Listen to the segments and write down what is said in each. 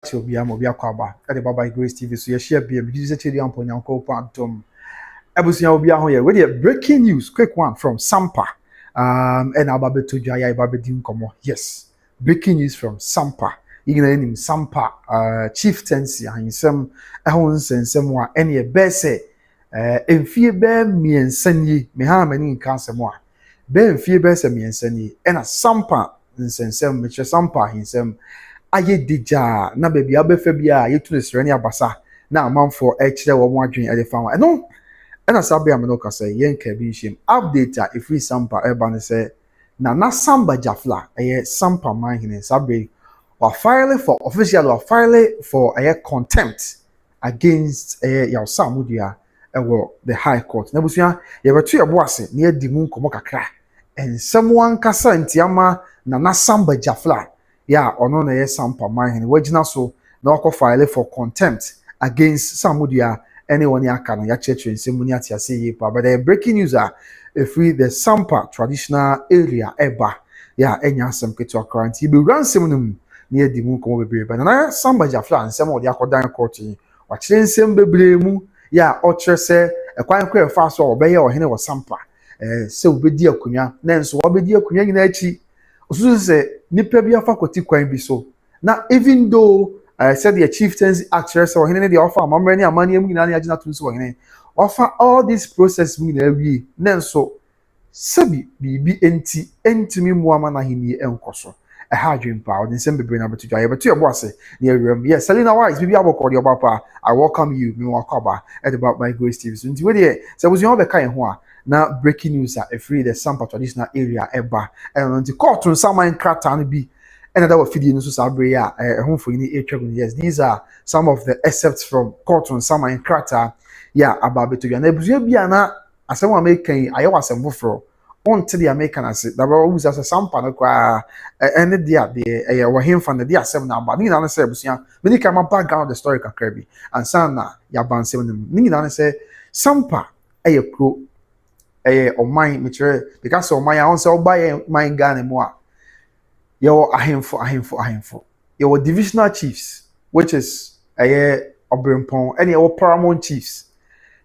Obi akwaba at the Baba Grace TV. So you share be a chili on Ponyanko Pantum. Abusia Obi ahoye. We breaking news, quick one from Sampa. And Ababe to Jaya Babe Dim Komo. Yes, breaking news from Sampa. You name Sampa, Chieftaincy, and some ehons and some any a bese. In fear bear me and send ye, me ha many in cancer more. Bear fear bear me and send ye, and a Sampa, and send some, which a Sampa himself. Aye dija na baby abefa bia yetu ne srani abasa na amanfo e kire wo mo adwen e de fa wa no e na sabe am no ka say yen ka bi him update a free Sampa e ba ne say na Samgba Gyafla Sampa man hine sabe wa file for official wa file for contempt against your Sammordua the high court na busua ye beto ye boase na ye di mu nkomo kakra and someone kasa ntiama na Samgba Gyafla ono na Sampa man wagina so na wako file for contempt against Sammordua anyone aka no ya church nsemu ni ati ase yi pa but the breaking news free the Sampa traditional area eba enya asem keto current be ransem num na edi mu komo bebre ba na Samgba Gyafla nsem odi akodan court yi wa kire nsem bebre mu o kire se ekwan kwa fa so obeye ohene wo Sampa se obedi akunwa na nso obedi akunwa nyina achi osusu se nipa bi afa koti kwan bi so na even though said the Chieftaincy actress or hene the offer amamre ni amani emu nyina na agina to so hene offer all this process mu na awie na nso sabi bibi entimi mu ama na hini enkoso ha adwempa o nsem bebre na beto dwa ye beto ebo ase na awuram yes Selina Wise bibi abokọ de obapa I welcome you me wakaba at about my Grace TV so nti we dey say was you be kan ho a na breaking news free the Sampa traditional area eba and the court on Sammordua krata no bi and that was feeding so sabre home for any yes these are some of the excerpts from court on Sammordua krata about beto na ebusua bia na asem wa make kan ayewa asem foforo on to the American as that was as a Sampa no kwa and the wa him from the asem na ba ni na say ebusua me nika ma background the story kakra bi and sana ya ban sem ni na say Sampa pro oman metre because oman ya on say oba man Ghana mu a yo ahemfo yo divisional chiefs which is Obrempon and your paramount chiefs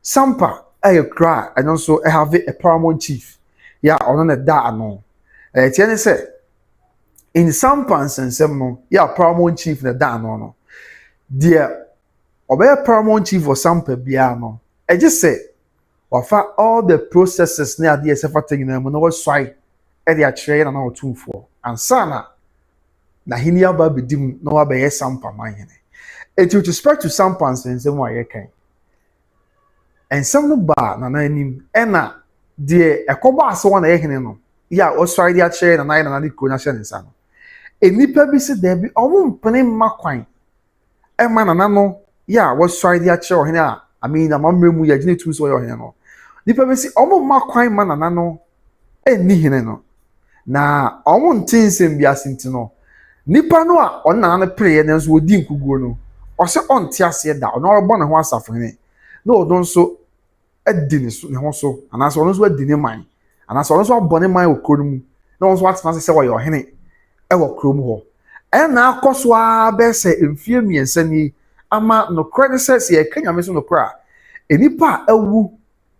Sampa cry and also have a paramount chief on the da no tiene say in Sampa and some no paramount chief the da no dear obey paramount chief for Sampa bia no I just say wafa all the processes na ade esefata nyina mu no waswai e de akire na otumfo ansana na hini aba bedim no abaye Sampa man it with respect to Sampa and some wa yekan and some no ba na anim e na de ekoba ase wona yehene no waswai de akire na de ko na hye nsa no enipa bi se da bi omo mpene makwan e ma na no waswai de akire ohene a amamremu ya gine tu so yo hene no nipa be si omo makwan manana no eni hene no na omo ntinsem bi asinti no nipa no a onna na prayer na so odi nkuguo no o se onti ase da ono obo ne ho asafo hene na odon so adi ne so ne ho so anaso ono so adi ne man anaso ono so abone man okoro mu na ono so atena se wo yo hene e wo krom ho e na akoso a be se emfie miensa ni ama no credit says ye kanya me so no kra enipa awu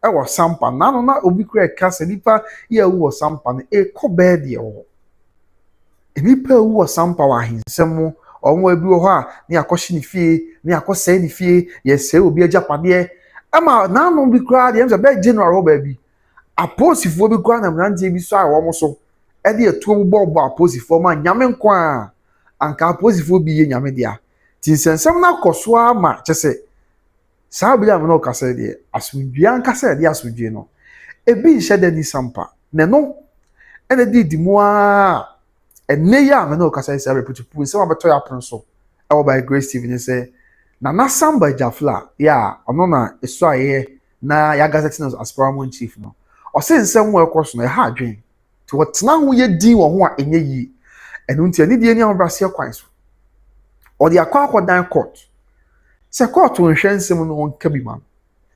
e wo Sampa na no na obi kra kasa nipa ye awu wo Sampa no ko be de wo enipa awu wo Sampa wa hinsem omo abi wo ho a ne akohye ni fie ne akosai ni fie ye se obi agapade ama na no bi kra de em be general ba bi aposifo bi kra na mrantie bi so a wo mo so e de atuo bo aposifo ma nyame nko a anka aposifo bi ye nyame dia tinsensem na koso ama chese sabi am no kase de asudua nkase de asudue no ebi nhye de ni Sampa ne no ene di mu a ene ya me no kase se reputu se wa beto ya pronso e wo by Grace TV ne se na Samgba Gyafla ono na eso aye na ya gazette no as paramount chief no o se nsem wo ekoso no e ha adwen to wotena ho ye din wo ho a enye yi enu ntia ni die ni ambrase kwan so o de akwadan court se court nhwe nsem no wonka bi man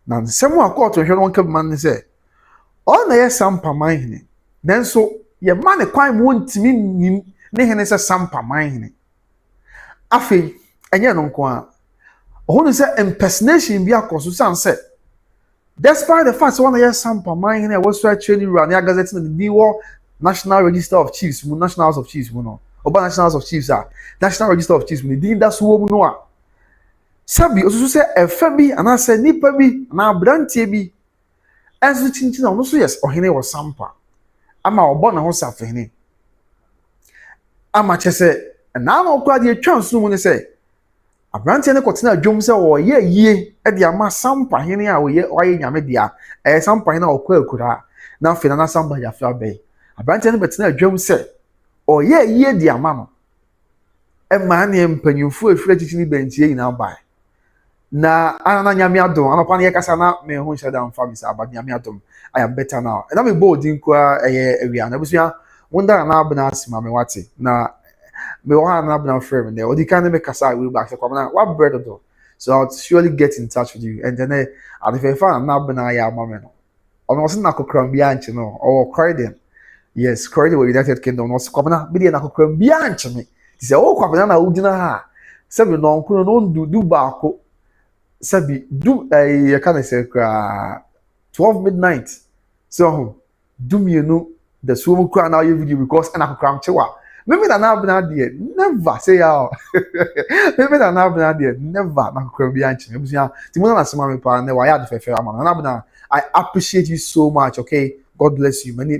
na nsem a court nhwe no wonka bi man ne se o na Sampa man hene nanso ye man kwan mo ntimi nim ne hene se Sampa man hene afi enye no nko a ohun say impersonation bi akoso san say despite the fact one year Sampa man here was so actually run ya gazette no the National Register of Chiefs mu National House of Chiefs mu no oba National House of Chiefs National Register of Chiefs mu di da so mu no a sabi osusu say efa bi ana say nipa bi na abrantie bi enso chinchin no so yes ohene was Sampa ama obo na ho safene ama chese na na okwa de chance no mu ne say abrantie ne kotena adwom se wo ye yie e de ama Sampa hene a wo ye nyame dia Sampa hene okwa akura na fe na Sampa Gyafla be abrantie ne betena adwom se o ye yie de ama no e ma ne mpanyimfo afira chichini bentie nyina bai na ana nyame adom anopa ne yakasa na me ho hyeda mfa mi sa abad nyame adom I am better now and me boldin kwa awia na busua wonda na abna asima me wate na me wa na abna frame there odi kan me kasa we back so na what bread do so I'll surely get in touch with you and then at the fan na abna ya mama no ono se na kokram bia nche no or Croydon yes Croydon with United Kingdom no se kwabna bi na kokram bia nche me ti se o kwabna na ugina ha se bi no nkuno no du baako sabi do I can say 12 midnight so do me the swim crown now you video because and I cram chewa maybe that now been there never say how maybe that now been there never na cram bi anchi me busia ti mo na sema me pa na wa ya de fefe ama na been I appreciate you so much okay God bless you many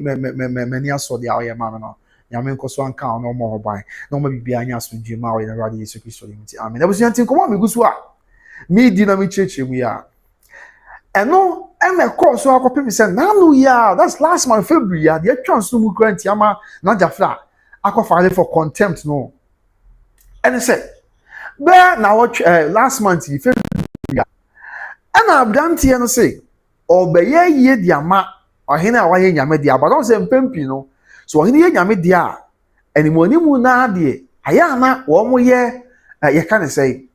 aso dia o ya ma no nyame nkoso anka no mo hoban na mo bibia anya so djuma o ya radio Yesu Kristo limiti amen na busia tin komo me gusu a me di na me cheche mu ya eno eme course so akopem say nanu ya that's last month February ya the chance no mu grant ama na Gyafla akofale for contempt no and say be na what last month February ya ana abdantie no say obeye ye di ama ohene a waye nyame di aba don say mpempi no so ohene ye nyame di a animu na de aya na wo mo ye ye kan say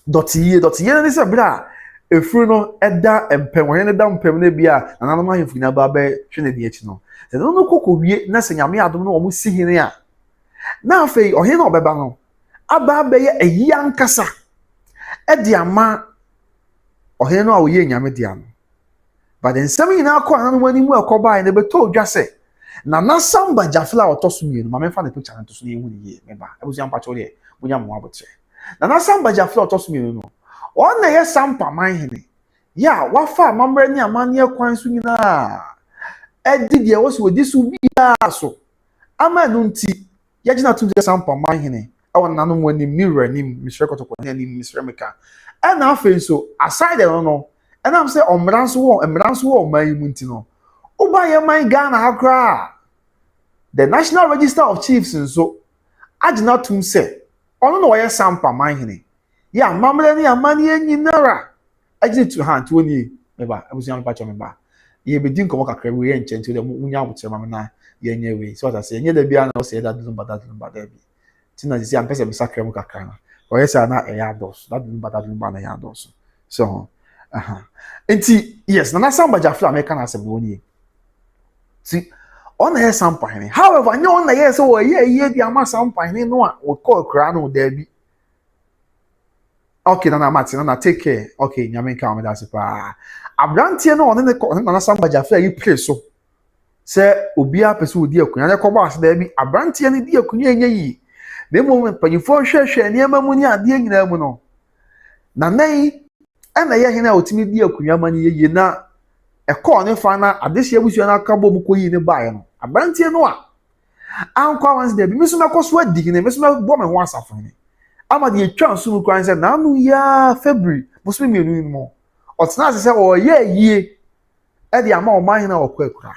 dotiye ne se bra efuru no eda empem wo ne da mpem na bia na nanom ahemfu na ba ba hwe ne de achi no se no kokowie na se nyame adom no omo si hene a na afei ohene obeba no aba ba ye ayi ankasa e de ama ohene no a wo ye nyame de ano but then sami na akọ nanom animu akoba na beto odwa se na Sampa Gyafla otoso mienu ma mefa ne picture na toso ne ehu ne ye meba abusu ampa chole bunya mo abotre na Sampa Gyafla otoso mienu no on na ye Sampa man hene ya wafa mamre ni amane kwan so nyina edi de wo so wodi so bia so ama no nti ye gina tum de Sampa man hene awon nanom wani mirror ni misre kotoko ni misre meka and afen so aside no and am say omranso wo man mu nti no uba ye man Ghana hakra the National Register of Chiefs so agina tum say ono no ye Sampa man hene ya mamre ni amane nyinara agina to hand to ni meba abusian pa cho meba ye be din komo kakra we ye nchen to de munya abotre mam na ye nya we so say nye da bia na say that dum bada bi tina say am pese be sakra mu kakra na o ye say na e ya dos that dum bada na ya dos so enti yes na Sampa Gyafla me kana se bo ni see on the Sampa hene however nyo on the yes so ye di ama Sampa hene no a o call kra no da bi okay na Martin na take care okay nyame nka o me da se pa abrantie no on na Sampa Gyafla yi play so se obi a pese odi akunya ne kobo ase da bi abrantie ne di akunya enye yi na mo panyifo hwehwe ne ema mu ni ade nyina mu no na nei ana ye hene a otimi di akunya ma ne ye na e call ne fa na adehye abusu na akabo mu koyi ne bae no abrantie no a ankwa wanse da bi meso na koso adi ne meso na bo me ho asafo ne ama de twa so mu kwan se na anu ya February muso me mienu mo otena se o ye yie e de ama o man na okwa akura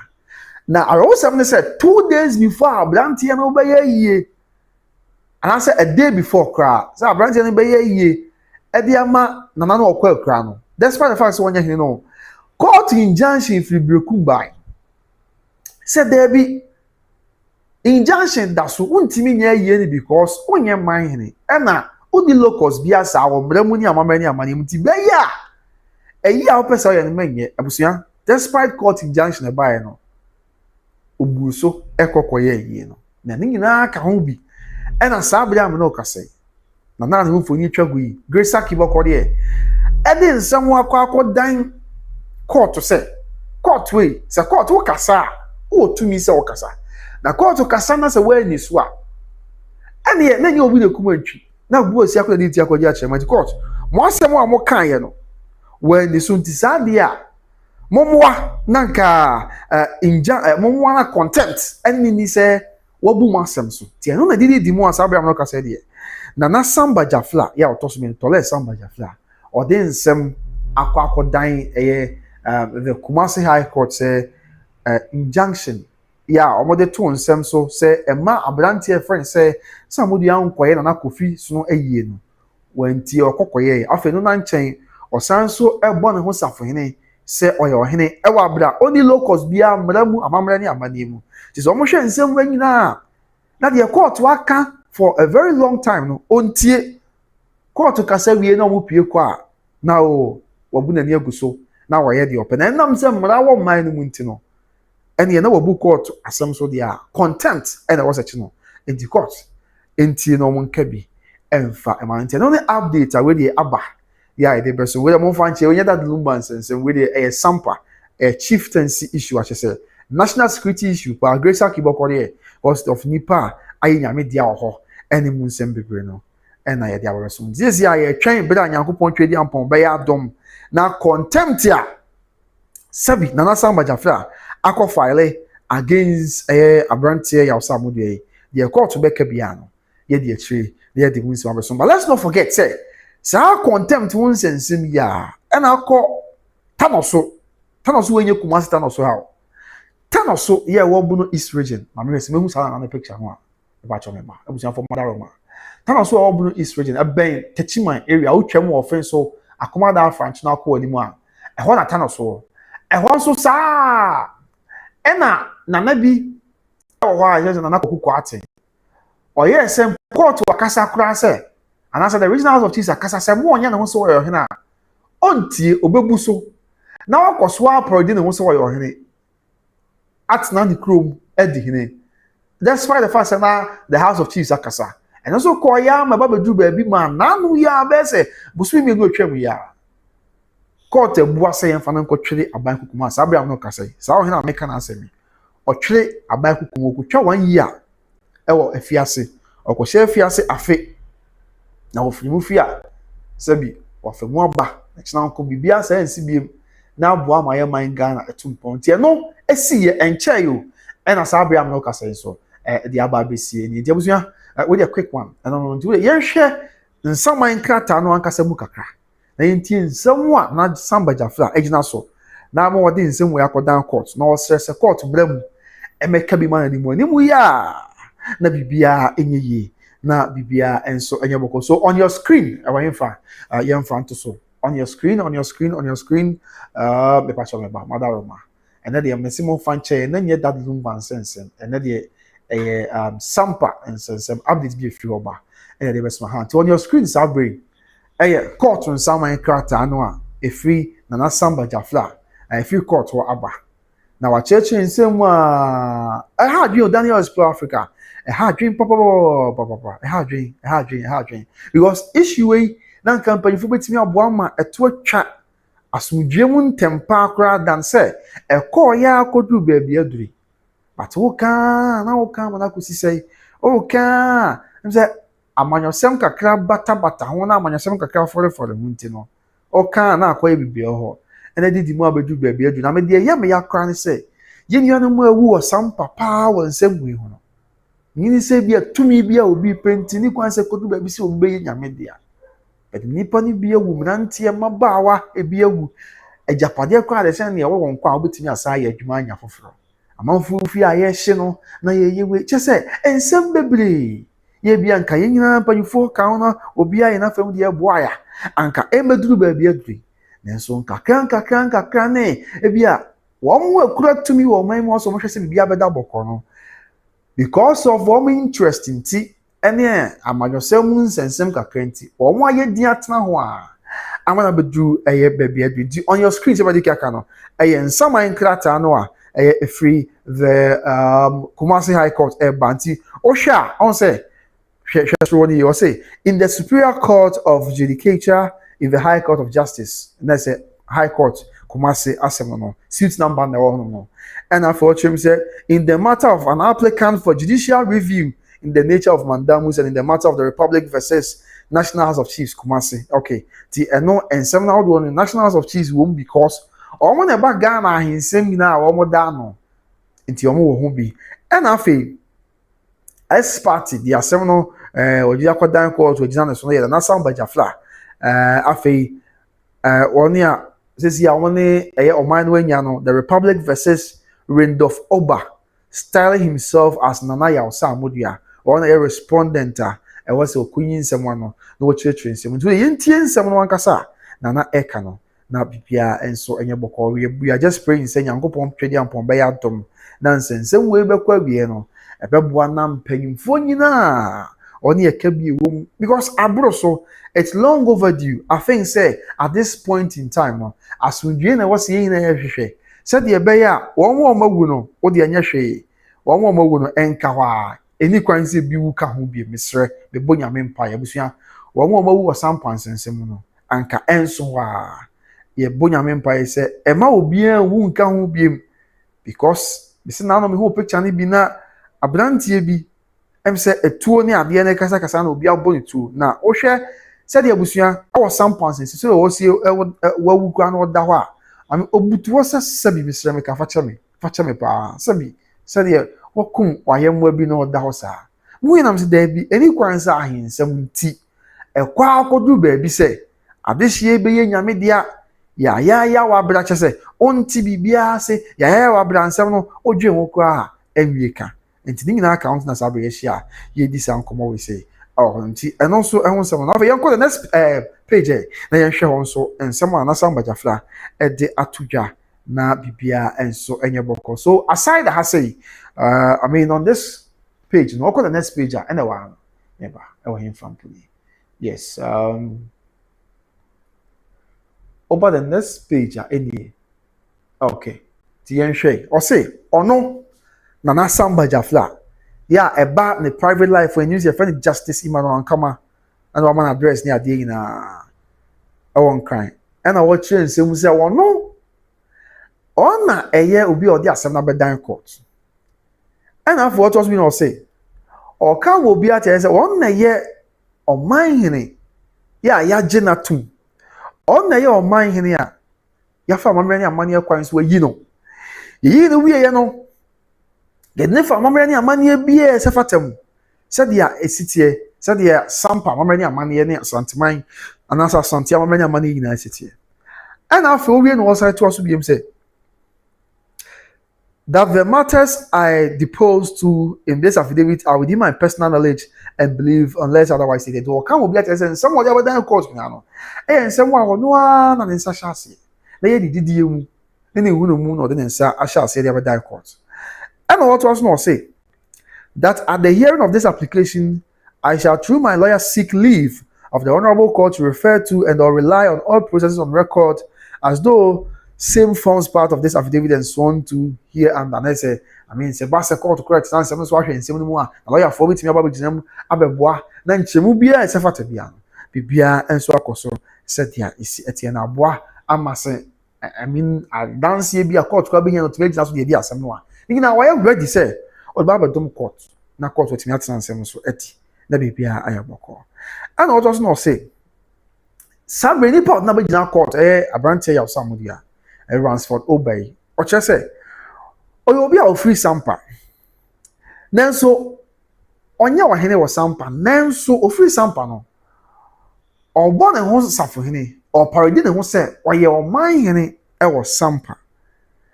na arosem ne say 2 days before abrantie no be ye yie and I say a day before kra say abrantie no be ye yie e de ama na na okwa akura no despite the fact say wonya hene no court injunction free brekum by say there be injunction that so untimi nya yie ni because onye man hene e na odi locus bia sa wo mramu ni amamani amani mti be ya eyi a opesa ya ni menye abusia despite court injunction e by no obuso ekokoye yie no na ni nyina ka ho bi e na sa bia me no kase na na ne mfoni twagu yi Grace Akiboko de ede nsem akọ dan court say court we say court wo kasa o tumi say wo kasa na court kasa na say we ni so a ene na nye obi de kumantwi na gbo osi akọ de ti akọ ja chema court mo asem a mo kan ye no we ni so nti sa de a momwa nanka momwa na contempt ene ni say wobu mo asem so ti eno na di mo asa Abraham no kasa de na Samgba Gyafla ya otoso me tole Samgba Gyafla ode nsem akọ dan the Kumasi High Court say injunction ya omode to nsem so say ema abrantie friend say Sammordua nkoye na Kofi so no ayie no wanti okokoye afa no na nchen osan so ebo ne ho Safo-hene say oyo hene ewa abra oni locus bia mramu amamra ni amanemu ti so mo hwe nsem wanyina na the court waka for a very long time no ontie court kasa wie na mo pie kwa na o wabu na ni aguso na waye de open na nam se mra wo man no munti no ene na wabu court asem so dia contempt ene was achi no enti court enti no mo nka bi emfa emanti no ne update a we de aba ya ide beso we mo fa nche onye that lumban sense we de Sampa chieftaincy issue a say national security issue pa Grace Akiboko de host of nipa ayi nyame dia ho ene mu nsem bebre no ena ye dia beso this ya ye twen bra nyankopon twedi ampon be ya dom na contempt ya sabi na Samgba Gyafla akọ file against abrantie ya Sammordua the court be kabia no ye de chire ye de munsi abeso but let's not forget say contempt won sensem ya ena akọ tanoso wenye Kumasi tanoso ha tanoso ye wo Bono East region ma me se mehu sala na picture ho a e ba cho me ba ebusia for Madaroma tanoso wo Bono East region ben Techiman area wo twam wo fen so akomada Afranch na akọ animu a ho na tanoso ho so sa ena na bi ho a je na kokuko ate oye sem court wakasa kura se anasa the regional house of chiefs akasa se mo onya na ho so wo hena ontie obebu so na wakoso aprodi na ho so wo hena atna the chrome edihine despite the fact that the house of chiefs akasa and also call ya ma baba du ba bi ma nanu ya be se busumi mi no twam ya court ebua se yemfa na nkotwere aban kokuma sa Abraham no kasa sa wo hena meka na asemi otwere aban kokuma okutwa 1 year ewo afiase okohye afiase afe na ofirimu fia sabi wafemu aba na china nko bibia sa ensi biem na aboa ma ye man Ghana etumpon tie no esi ye enche yo ena sa Abraham no kasa so the aba besie ni dia busua we dey quick one no nti we ye hwe nsaman krata no ankasa mu kakra na yentie nsam a na Samgba Gyafla egina so na ma wodi nsam we akodan court na osrese court bram emeka bi man ni mu ya na bibia enyeye na bibia enso enyeboko so on your screen awanfa yemfa nto so on your screen me pa so me ba Madaroma ene de mesimo fanche na nye that lumban sense ene de Sampa and some updates be free oba ene de besma hand on your screen sabre court on Samman krata no a free na Samgba Gyafla free court wa aba na wa church nsem a ha dwe Daniel Explore Africa ha dwen papa ha dwen because issue we na company fu betimi aboa ma eto atwa asumdwem ntempa akra dan se call ya akodu ba bia duri but wo ka na kusi sei o ka nse amanyosem kakra bata ho na amanyosem kakra fore hunti no o ka na akwa bibia ho ene didi mu abedu ba bia duri na me de ye me yakra ne se ye nuanu mu awu o Sampa pa wo nsem wi ho no ni se bia tumi bia obi penti ni kwan se kodu ba bi se ombe ye nyame dia but nipa ni bia wu mrantie mabawa e bia wu ejapade kwa de sen ne wo nkwa obetimi asa ya adwuma anya foforo amanfu fi aye hye no na ye yewe chese ensem bebre ye bia nka ye nyina panyufo ka no obi aye na fam de boa ya anka emeduru ba bia dri nenso nka kran ne e bia wo mu akura tumi wo man mo so mo hwese bia beda bokọ no because of what interesting ti ene amanyosem nsensem kakranti omo aye din atena ho a amana bedu eye baby adu on your screen somebody kaka no eye nsaman krata no a eye free the Kumasi High Court banti o hwa on say You say in the Superior Court of Judicature in the High Court of Justice, and that's a High Court, Kumasi Asemano, suit number no. And unfortunately, said in the matter of an applicant for judicial review in the nature of mandamus and in the matter of the Republic versus National House of Chiefs, Kumasi. Okay, no and seminal one National House of Chiefs won't because omo neba Ghana hinsem na omo da no. Nti omo wo ho bi. And afi S party the seminal odia kwadan court odia na so na Samgba Gyafla. Afi oni a sisi a woni eye oman no anya no the Republic versus Randolph Oba styling himself as Nana Sammordua or a respondent I was a queen someone no church nsem nti yentie nsem no ankasa Nana eka no na bibia enso enye boko we are just praying say Nyankopon twede ampon be ya dom na nsensem we bekwa wie no ebeboa na mpanyimfo nyina oni eka bi wom because abro so it's long overdue. I think say at this point in time no as we na was yin na hwehwe said the beya won mawu no wo de anya hwe won mawu no enka hwa eni kwan se bi wu ka ho bi misre be bonya mempa ya busua won mawu wa Sampa nsensem no anka enso hwa ye bonya mempa se ema obi an wu nka ho bi because bisi na no me ho picture ni bi na abrantie bi em se etuo ni ade na kasa kasa na obi aboni tuo na wo hwe said the busua awo Sampa nsensem so wo se wawu kwa na oda hwa ami obutu wasa sabi misra me ka facha me pa sabi said wakum wayemwa bi no da ho sa mu yinam se da bi eni kwan sa ahensam nti ekwa akodu ba bi se adehie be ye nyame dia ya wa bra che se onti bibia se ya wa bra nsam no odwe ho kwa enwie ka nti ni na account na sabe ye hia ye di san komo we say oh nti eno so ehun sam na ye ko the next page na ye hwe ho so ensam na Samgba Gyafla e de atudwa na bibia enso enye boko. So aside the say I mean on this page no ko the next page and one never him from yes over the next page any okay ti yen hwe o say ono Nana Samgba Gyafla yeah eba the private life when use your friend justice Emmanuel Ankama and one man address near the na won cry and I watch and say no ona eye obi odi asem na bedan court and after what was we not say or can will be at say ona ye Omanhene ya genatum ona ye Omanhene ya fa mamre ni amane akwan so yi no yi no wie ye no ye ne fa mamre ni amane bie se fatam said ya esitie said ya Sampa mamre ni amane ni Asanteman anasa Asantea mamre ni amane yi na esitie and after we no was to also be say that the matters I deposed to in this affidavit are within my personal knowledge and belief unless otherwise stated. Or can we be at somebody over there court now? And someone no one and Sashasi. They did you any moon or then I shall say the other court. And what was not say that at the hearing of this application, I shall through my lawyer seek leave of the honorable court to refer to and or rely on all processes on record as though same forms part of this affidavit and sworn to here and I say I mean se ba se court correct stand se so ahwe nsem no mu a lawyer for bitimi aba bigina abeboa na nchemu bia se fata bia bibia enso akoso said ya isi etie na aboa amase I mean I dance here bia court kwa bigina no to bigina so de dia asem no a bigina why ready say o ba dom court na court wetimi atena nsem so eti na bibia ayaboko and what was not say some many part na bigina court abrante ya Sammordua Ransford obey or just say oyo obi a free Sampa nanso onya wahene wo Sampa nanso o free Sampa no obo ne ho safo hene o parody ne ho se oye Omanhene e wo Sampa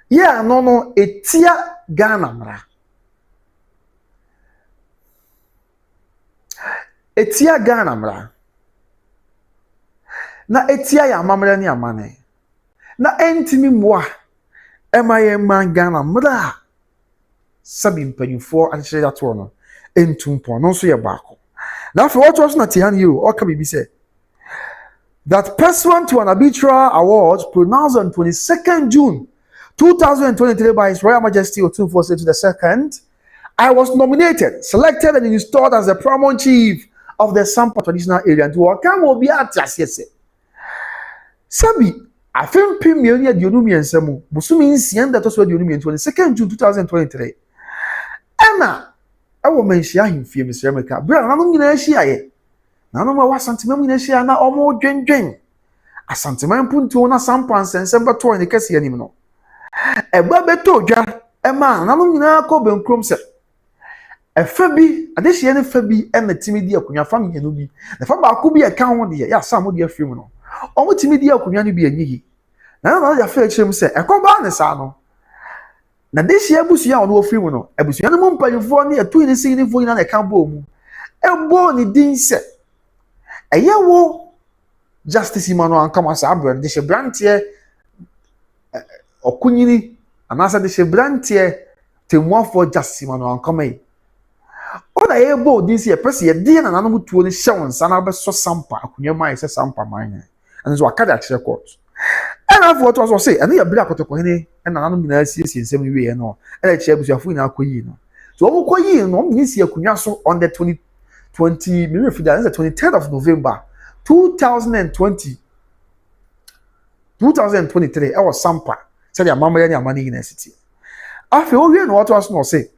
yeah no etia Ghana mra etia Ghana mra na etia ya amamre ne amane na entimi mwa emaye mangana mra sabi mpanyufo ahye ya to no entumpo no so ye baako na for what was not yan you or can be said that pursuant to an arbitral award pronounced on 22nd June 2023 by His Royal Majesty Otumfuo to the second I was nominated, selected, and installed as the paramount chief of the Sampa traditional area. To Wakam will be at yes. Sabi, I think Premier the Unumian Samu, Busumi Sian that was the Unumian 22nd June 2023. Anna, I will mention him, fear Miss Remeka. Brown, I'm going to share it. None of my Asanteman share now or more Jen. Asanteman Punto na Sampa and Sampa to the Cassia anymore. A baby told ya, a man, I'm going to call them Cromset. A Fabi, a Desian Fabi, and the Timidia Kunya family and Ubi. The Faba could be a count here, yes, some of your funeral. Or what Timidia Kunyani be a niggy. Now, I feel him say, a combine sano. Now, this year, Busia or no funeral, a Busian Mumpa, you for near 2 city for in a campo. A born Dean said, a year war, Justice Imano and Thomas Abram, this brantier or Kunini, and answer this brantier to one for Justice Imano and Come. All I able this year, press your dear and animal to the show and Sanaba so Sampa, Kunya Mai says Sampa mine, and so I can't actually court. And I've what was say, and they are black to Kohene, and an animal in 7 years and all, and I check with your phone now, Queen. So, Queen, no, this year Kunyaso on the 20 minutes, the 23rd of November, 2020. 2023, I was Sampa, said your mama and your money in the city. After all, you know what was not say.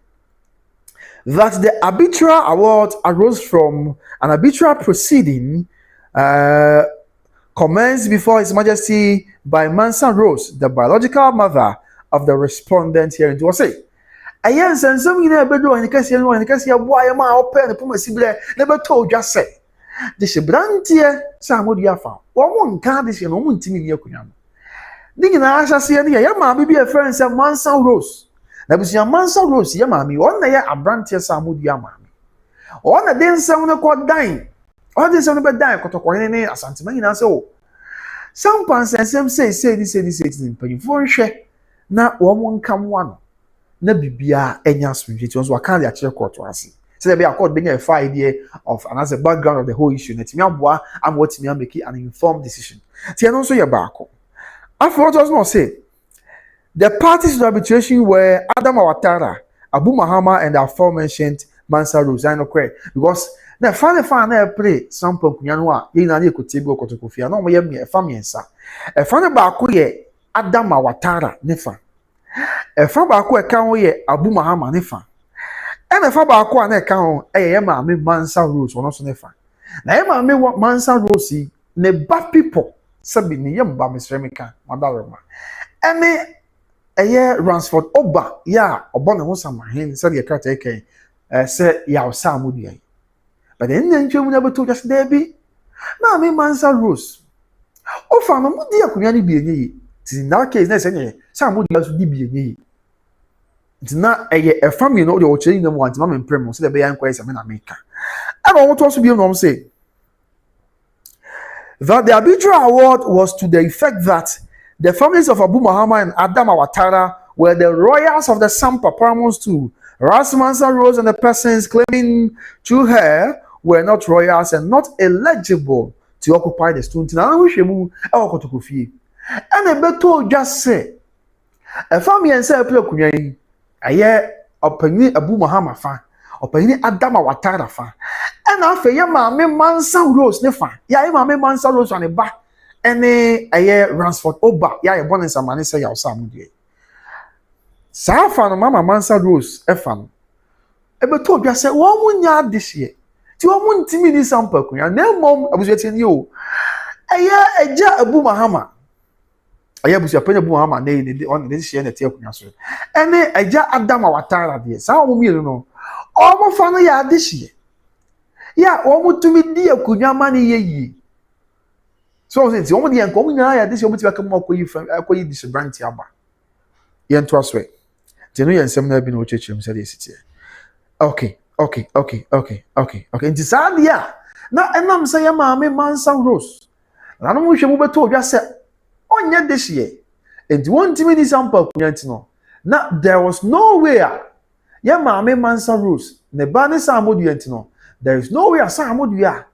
That the arbitral award arose from an arbitral proceeding commenced before His Majesty by Mansa Rose, the biological mother of the respondent here in Tuase. A yes, and some in a bedroom, and the Cassia, why am I open the Pumasibile never told just say. The Shibrantia Sammordua found. One card is your own timid Yakunam. Digging Asha see any Yama, be a friend, and Mansa Rose. That was your Mansa Rose, Yamami, one day a brantia Sammordua mammy. One a day someone called dying. All this on the bed dying, Cotoquane, Asanteman, so. Some pants and some say this in paying for share. Now one come one. Nebibia, any answer, it was what can't actually court to us. So they are called being a 5 idea of another background of the whole issue. Let me boy, I'm what me make an informed decision. Tian also your back. After what was not say. The parties to arbitration were Adam Awatara, Abu Mahama, and the aforementioned Mansa Rose. I know correct because the final play some Punyanwa, Yinani could table Kotokofia, no way me a famiensa. A final bakuye Adam Awatara, Nefa. A fabaku account ye Abu Mahama Nefa. And a fabaku an account a Mansa Rose or not Nefa. Now me what Mansa Rose, ne bad people, Sabini Yamba Miss Remika, Madarama. And me. Eye Ransford Oba ya Bono Samgba said the caretaker said ya Sammordua. But then you never told us there be. Now me Mansa Rose. Oh, Fano Mudia Kunyani be ye. In that case, that's any Sammordua should be ye. It's not a family no the change them want Mamma and Premo, so the bayan quest I America. I don't want to be on say that the arbitral award was to the effect that the families of Abu Mahama and Adam Awatara were the royals of the Sampa paramount too. Ras Mansa Rose and the persons claiming to her were not royals and not eligible to occupy the stone. And a beto just say, a family and say, a year opini Abu Mahama fan, opini Adam Awatara fan. And after Yama Mansa Rose nefa, Yama Mansa Rose on the back. Any a year Ransford Oba, ya bonus and man say Sammordua. Safan Mama Mansa Rose, Efan. Ebe told you, I said, 1 yard this year. To a moon timid sample, no mom, I was getting you. A year a jar Abu Mahama. I was a penny Abu Mahama, on this year, and the tail. And then a jar Adam Awatara, dear. Some you know. All my family yard this year. Ya, almost to me, dear, could your money ye. So since you only coming here, this you come up with you this branch yaba. Yen to us way. Genu and some been watching him said yes. Okay. And Sadia. Now and I'm saying, Mammy Mansa Rose. I don't wish you move to just said, on yet this year. And 1 timid sample, now there was nowhere. Ya Mammy Mansa Rose. Nebani Sammordua. There is nowhere Sammordua.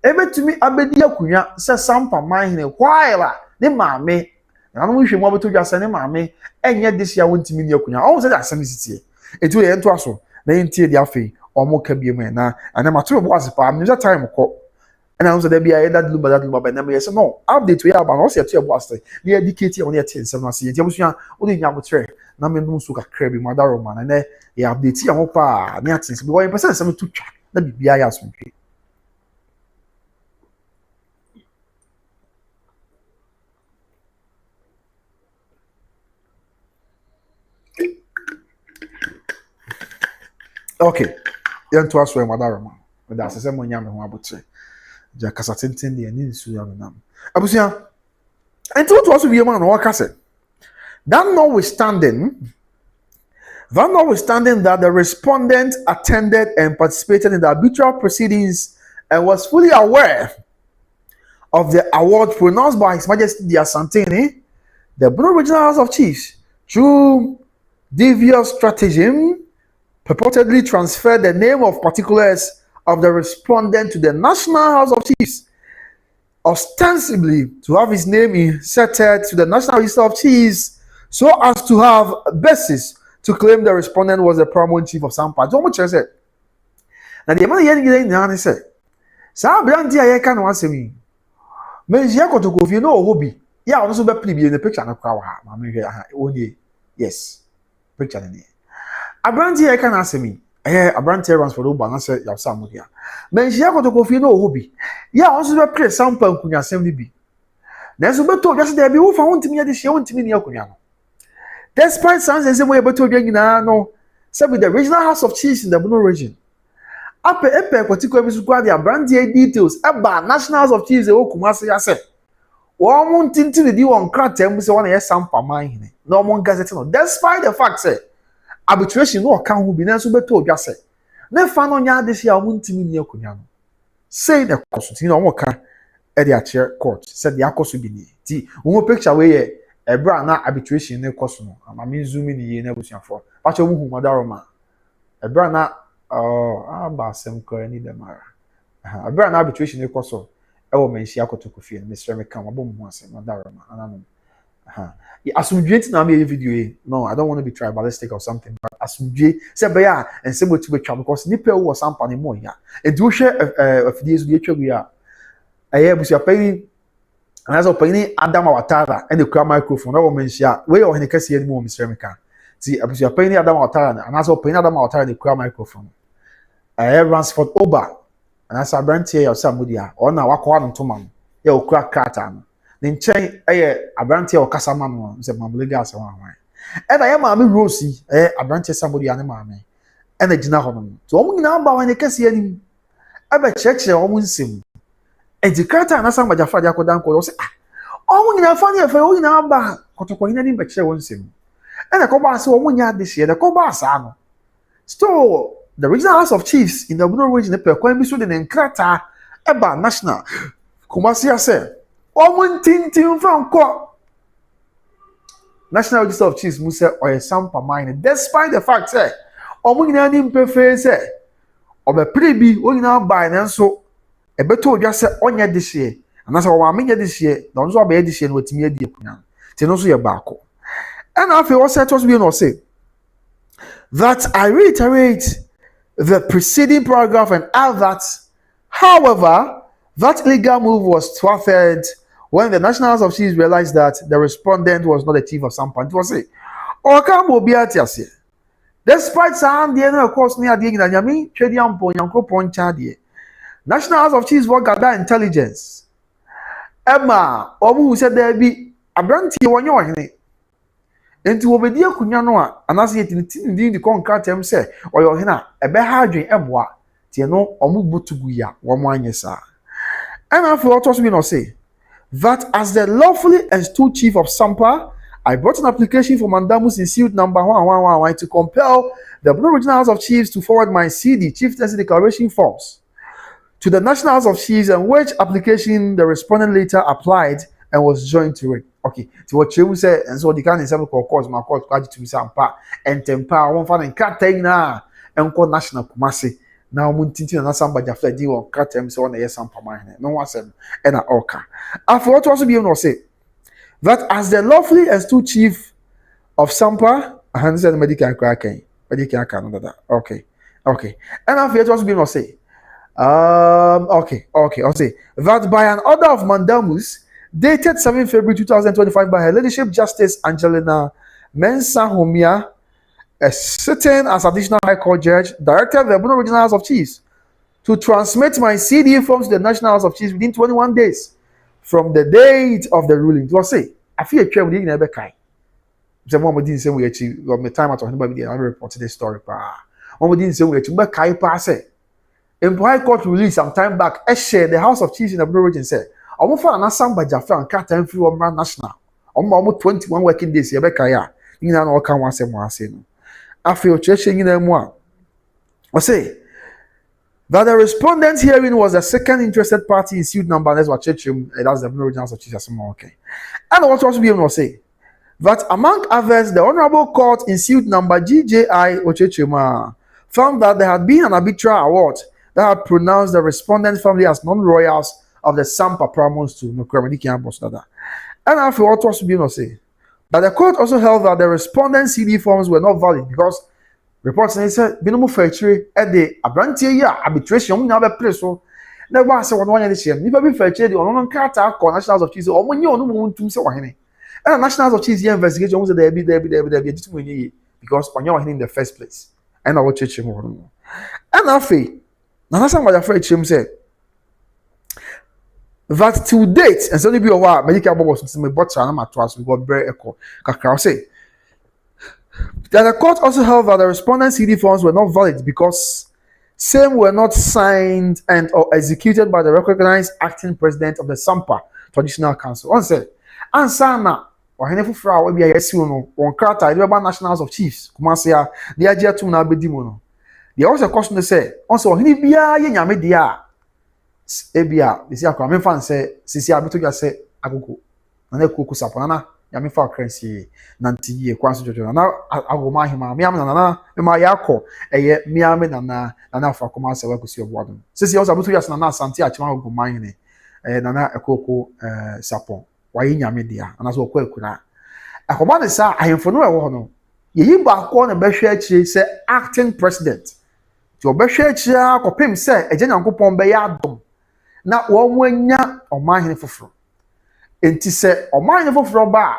Ebe to me abedia kunya se Sampa mine while ne maame na no hwehwe mo beto dwa se ne maame enye this year wonti me kunya all say that same city etu ye ento aso na yɛntie deɛ afei ɔmo ka biem na anam ato bo ase paa me time kɔ and I was there be a that lumba by name yes no update we about no say to your boss na educate on your things na say you busua o dey nyam tre na me no so kakra bi mother roman na e update ya ho pa na things bi 1% some to twa na bibia ya so ntwe. Okay, yan to aso mother roman but that's say mo nyam ho abotre ja kasa tenten de ani nsu ya no nam abusia enti what was we man no kasa that notwithstanding that the respondent attended and participated in the arbitral proceedings and was fully aware of the award pronounced by His Majesty the Asantehene, the Bono Regional House of Chiefs, through devious stratagem, purportedly transferred the name of particulars of the respondent to the National House of Chiefs, ostensibly to have his name inserted to the National Register of Chiefs, so as to have a basis to claim the respondent was the paramount chief of Sampa. Don't much say. Now the man here na say, "Sa brandi aye ka no asemi. Me jia kotokofie no ohobi. Ya ono so be play bi in the picture na kwa ha. Ma me hwe aha. Oni. Yes. Picture ni. Abrandi aye ka na asemi. Abrandi runs for Oba na say ya Sammordua. Me jia kotokofie no ohobi. Ya ono so be play Sampa nkunya asem bi. Na so be to just there bi wo fa wontimi ya de hye wontimi ni akunya no. Despite sounds and say we beto dwanyina no, say with the regional house of chiefs in the Bono region. Epe particular bisu kwa dia brand details eba national house of chiefs e Kumasi ya say. Wo mo ntintini di won kratem say won na Sampa Mahene. No mo gazette no. Despite the fact say arbitration no kan ho bi na so beto dwa say. Na fa no nya de sia mo ntimi ni akunya no. Say the constitution no mo ka e dia chair court say the akoso bi ni. Ti wo picture we ebra na arbitration ne koso no amame zoom ni ye na busuafo pacho mu hu madaroma ebra na aba asem ko ni demara ebra na arbitration ne koso e wo menshi akotokofie ne mesre me kan wabom hu asem madaroma anano asumdwe na me video e no I don't want to be tribalistic or something but asumdwe se be ya ense motu betwa because nipa wo Sampa ne mo ya edu hwe afidie so de atwa gu ya aye busuapa ni and as opini Adam Awatara and the cram microphone no mention we o hene kase ani mo misre meka ti abusu opini Adam Awatara and as opini Adam Awatara the cram microphone Ransford Oba and as abrantie ya Sammordua or na wakwa no ntoma no ya okura krata no ne nchen abrantie o kasama no se mamlega ase wan wan e na ya maame Rosi abrantie Sammordua ne maame e na gina ho no so omu nyina ba hene kase ani e be cheche omu nsem Educata na Samgba Gyafla de akodan ko say omo nyina fa ne fa o nyina ba kotoko hina ni bekire won nsem e na ko ba se omo nya de hye de ko ba sa no still the regional house of chiefs in the Bono region pe kwan bi so de nkrata e ba national Kumasi ase omo ntintin from ko national register of chiefs muse oye Sampa Mahene despite the fact say omo nyina ni mpefe say obe prebi o nyina ba na nso ebeto odwa se onye de hye anase wo amenya de hye na onzo abaye de hye no watimi adi akunya te no so ye baako and afi wo set us be no say that I reiterate the preceding paragraph and add that however that legal move was thwarted when the National House of Chiefs realized that the respondent was not the chief of Sampa. It was say o ka mo bi atiase despite sound the of course ni ade nyina nyame twedi ampo nyankopon cha de National House of Chiefs what gather intelligence. Emma, omu said there be abranti wonye ohene. Enti wo bedi akunya no a anase yetini di contract em say oyo ohene a ebe ha adwen eboa tie no omu botugu ya wo mo anyesa. And after what also no say that as the lawfully astute chief of Sampa, I brought an application for Mandamus in suit number 1111 to compel the Bono Regional House of Chiefs to forward my CD Chieftaincy declaration forms to the National House of Chiefs, and which application the respondent later applied and was joined to it. Okay, so what you say, and so the can in some course, my court to Sampa and Tempa, one fan and Catena and called National Kumasi. Now, Muntinti and Samgba Gyafla deal on Catem, so on the Sampa Mahene. No one said, and a orca. After what also be able to say that as the lawfully astute chief of Sampa, I said medical cracking, medical Canada. Okay. Okay. And after it was being say. Okay. I'll say that by an order of Mandamus, dated 7 February 2025 by Her Ladyship Justice Angelina Mensah Homia, sitting as additional High Court judge, directed the Bono Regional House of Chiefs to transmit my CD forms to the National House of Chiefs within 21 days from the date of the ruling. It was say, I feel a chair with never kai. The moment didn't say we achieve the time at anybody I reported this story. One didn't say we achieve, but kai pass it. In High Court release some time back, the House of Chiefs in the Bono region said, I'm for an Samgba Gyafla and cat time free one national. Almost 21 working days, Yabekaya. You know, can one say more say no. I feel churching in them one. I say that the respondent hearing was the second interested party in suit number. That's what church that's the Bono regional House of Chiefs. Okay. And what also be able to say that among others, the Honorable Court in suit number GJI Ochechuma found that there had been an arbitral award that had pronounced the respondent family as non-royals of the Sampa paramount to Nukramedi Campus. And after what was being say, but the court also held that the respondent CD forms were not valid because reports said Binomo Fetchery at the Abrantia arbitration never place so never was one this year. Never be Fetchery the Onon Carter Nationals of Cheese or when you know to say Wahine. And Nationals of Cheese investigation was there be because on your in the first place. And I will church him more. And after now, that's what afraid him said. That to date, and so be a while, medical was to me, but I'm at once we got very echo. Kakao say that the court also held that the respondent CD forms were not valid because same were not signed and or executed by the recognized acting president of the Sampa Traditional Council. One said, Ansana, or Henry Fra will be a Suno, or Carter, the Nationals of Chiefs, Kumasia, the Agia Tuna Bedimono. The also question to say, also, he be a Yamedia. Ebia, this year, come fan say, Sisi Abutuga say, Aguku, and a cuckoo sapana, Yamifa Crancy, Nanti, Quansi Jojo. Now I go my him, Miamana, my Yako, a Miamin and Alpha Commerce, I could see a warden. Sisi also Abutugas and Santia, go mine, and a cocoa sapon, why in Yamedia, and as well Quakuna. A command is I am for no. Ye back on a Beshach say acting president. To Beshach, Copim say, a general coupon bayadom. Na one nya Dormaahene foforo enti se Dormaahene foforo ba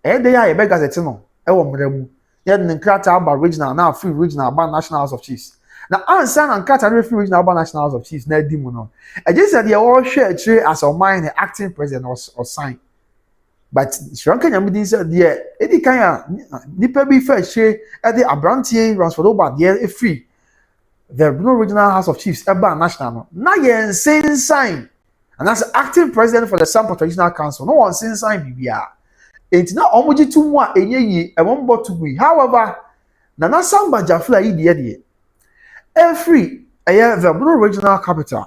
dey ya be gazette no e wo mramu ye ne nkrata aba regional na free regional aba National House of Chiefs na ansa na nkrata na free regional aba National House of Chiefs na di mu no e just said ye wo hwe akire as Dormaahene acting president or sign but Shanka Nyamidi said ye edi kan ya nipa bi fa akire e dey abrantie Odobroni dey e free the Bono Regional House of Chiefs, Eba National, na yen sin sign, and that's acting president for the Sampa Traditional Council. No one sin sign BBA. It's not omoji to one enye a one bot to be. However, na Samgba Gyafla idi every the Bono Regional Capital.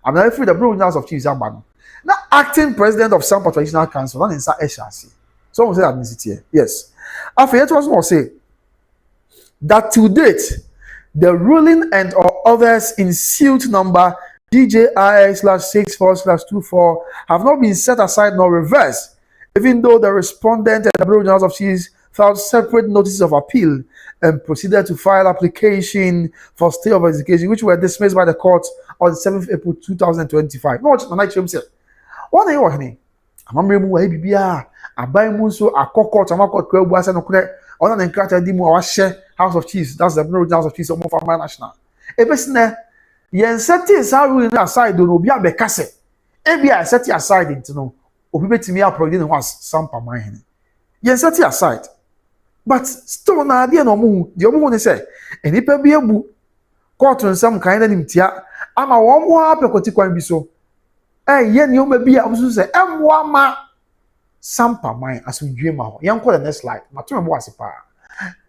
I'm not free the Bono Regional House of Chiefs Abano. Now acting president of Sampa Traditional Council, not in sa HRC. Someone say ethnicity. Yes. After it was more say that to date. The ruling and or others in suit number DJI/64/24 have not been set aside nor reversed, even though the respondent and the Bono Regional House of Chiefs filed separate notices of appeal and proceeded to file application for stay of execution, which were dismissed by the court on 7th April 2025. No, what I said. One year, I'm Bibia, I buy Munso, a court, I'm a court, on an encounter demo or share House of Chiefs. That's the Bono Regional House of Chiefs of my national. Ebesne, yen set aside ruling aside, don't be a becase. Ebia set aside into no. Obi to me up again was Sampa mine. Yen set aside. But still na idea no mu. The other one say, and if be a book, court on some kind of imtia, I'm a one more pekoti kwan bi so. Yen you may be a say, ma Sampa mine as we dream out. Young call the next slide. My term was a par.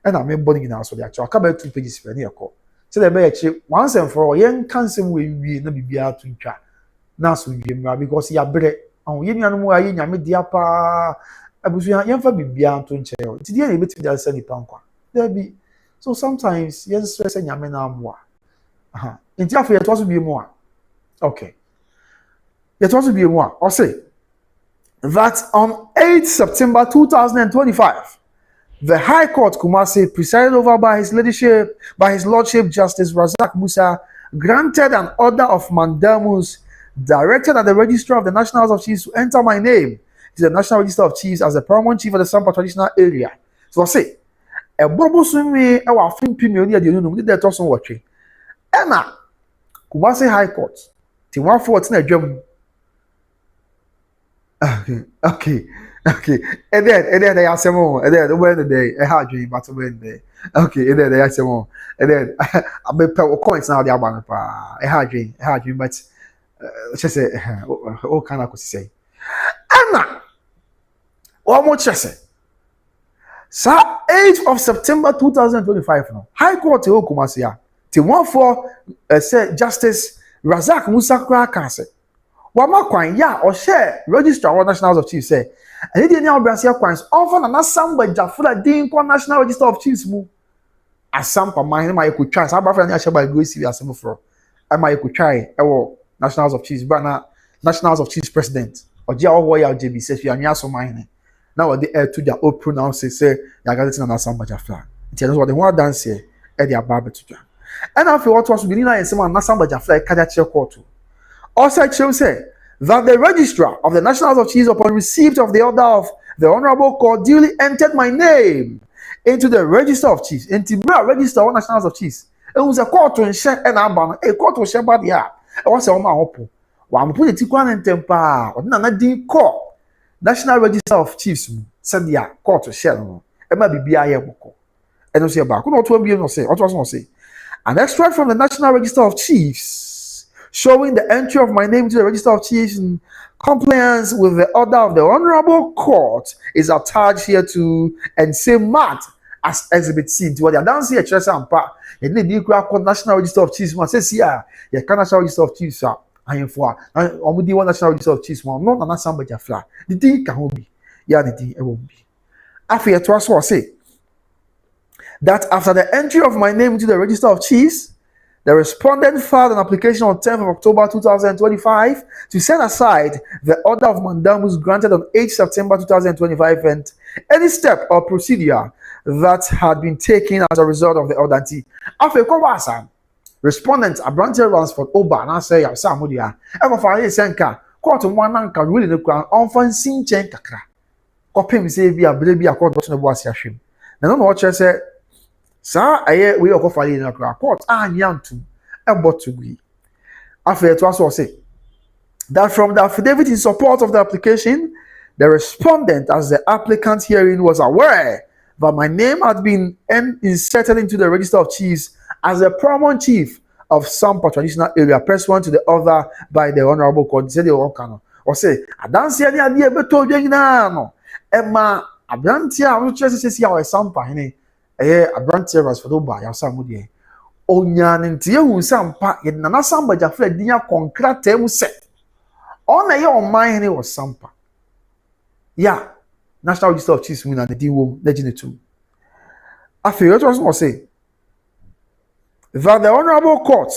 And I'm boarding in house for the actual. I come back 2 pages for near call. So they may once and for all, young cancer will be no be able to try. Now, so you because you are better. Oh, you know, I am dear pa. I was young for be beyond to chair. It's the only bit of the 70 pound. There be so sometimes, yes, stress and Yamena more. In Gyafla, it was to be more. Okay. It was to be more. I'll say that on 8 September 2025, The High Court, Kumasi, presided over by his Lordship Justice Razak Musa, granted an order of mandamus directed at the Registrar of the National House of Chiefs to enter my name to the National Register of Chiefs as the paramount chief of the Sampa traditional area. So I say, a bobo swimmy, our film pimionia, the union, did that also watching. Emma, Kumasi High Court, Tiwa 14 drum. Okay. And then they ask more. And then when the day, a hard dream, but when day. Okay, and then they ask more. And then I may pay coins now. The abandon a hard dream, but just say, all kind of could say. Anna, one more chess. So, 8th of September 2025. No. High Court to Okumasia. Till 1 for Justice Razak Musa Krakase. Wama kwan ya or share Registrar of National House of Chiefs say. And he didn't know Brasia Quines often an Samgba Gyafla din National Register of Chiefs mu. Sampa mine my could try. Some brother and by Grace as a for. And my could try National House of Chiefs, but National House of Chiefs President. Or Jia Royal JB says you are near so mine. Now the air to their old pronounce say you are getting an Samgba Gyafla. It is what they want dance here at their barber to jam. And after what was beginning and someone Samgba Gyafla Kadachi court. Also, it shows say that the Registrar of the National House of Chiefs, upon receipt of the order of the Honorable Court, duly entered my name into the Register of Chiefs. Into the Register of National House of Chiefs. It was a court to share and a court to share bad ya. It was a woman hope. One put it in temper, or none did call National Register of Chiefs. Said ya court to share. It might be BIA book. And no say about could not be no say, what was not say. An extract from the National Register of Chiefs, showing the entry of my name to the Register of Chiefs in compliance with the order of the Honorable Court is attached here to and say marked as Exhibit C. To what they dance here, Sampa. You need to National Register of Chiefs. Man says here, you can National Register of Chiefs. I am for. Omudi one National Register of Chiefs. One not Samgba Gyafla. The thing can be. Yeah, the thing it won't be. After it was what say that after the entry of my name into the Register of Chiefs, the respondent filed an application on 10th of October 2025 to set aside the order of mandamus granted on 8th September 2025 and any step or procedure that had been taken as a result of the order. After Kowasa, respondent Abrantia Ransford Oba and I say Sammordua, ever for a senka, court one anchor really the crown on fancy chain kakra. Copim say be a baby a court to the boss yashim. Now, no watcher said. Sir, we are going in a court and young to a bot to be. After it was say that from the affidavit in support of the application, the respondent, as the applicant hearing, was aware that my name had been inserted into the Register of Chiefs as a paramount chief of Sampa traditional area, pursuant to the order by the Honorable Court. Said the Okano or say, I don't see any idea but told you now. Emma, I don't see how much as see our Sampahene. Abrantia was for Oba, Sammordua. Onyan into you, Sampa, in Nana Samgba Gyafla, dear concrete mu set. On a your mind was Sampa. Yeah, National Register of Chiefs, and the D-Wom, Legend 2. After it was say that the Honorable Court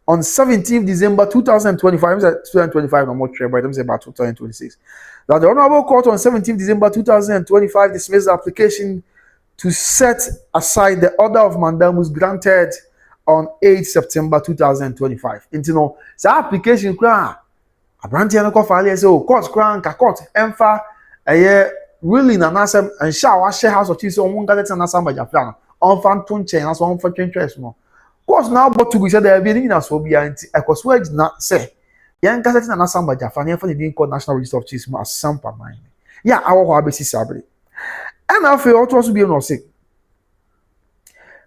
on 17th December 2025, 2025, no more but I'm saying about 2026. That the Honorable Court on 17th December 2025 dismissed the application to set aside the order of mandamus granted on 8 September 2025. Into no, the application kra Abrantia no file say court kra court emfa really na nasem and share House of Chiefs on one gather na Samgba Gyafla on fan tun chain as one for change no. Course now but to be said there be na so be anti ekoswe na say yan gather na Samgba Gyafla na for the being called National Register of Chiefs as Sampa mine. Yeah, our abesi sabre. And I feel also to be able to say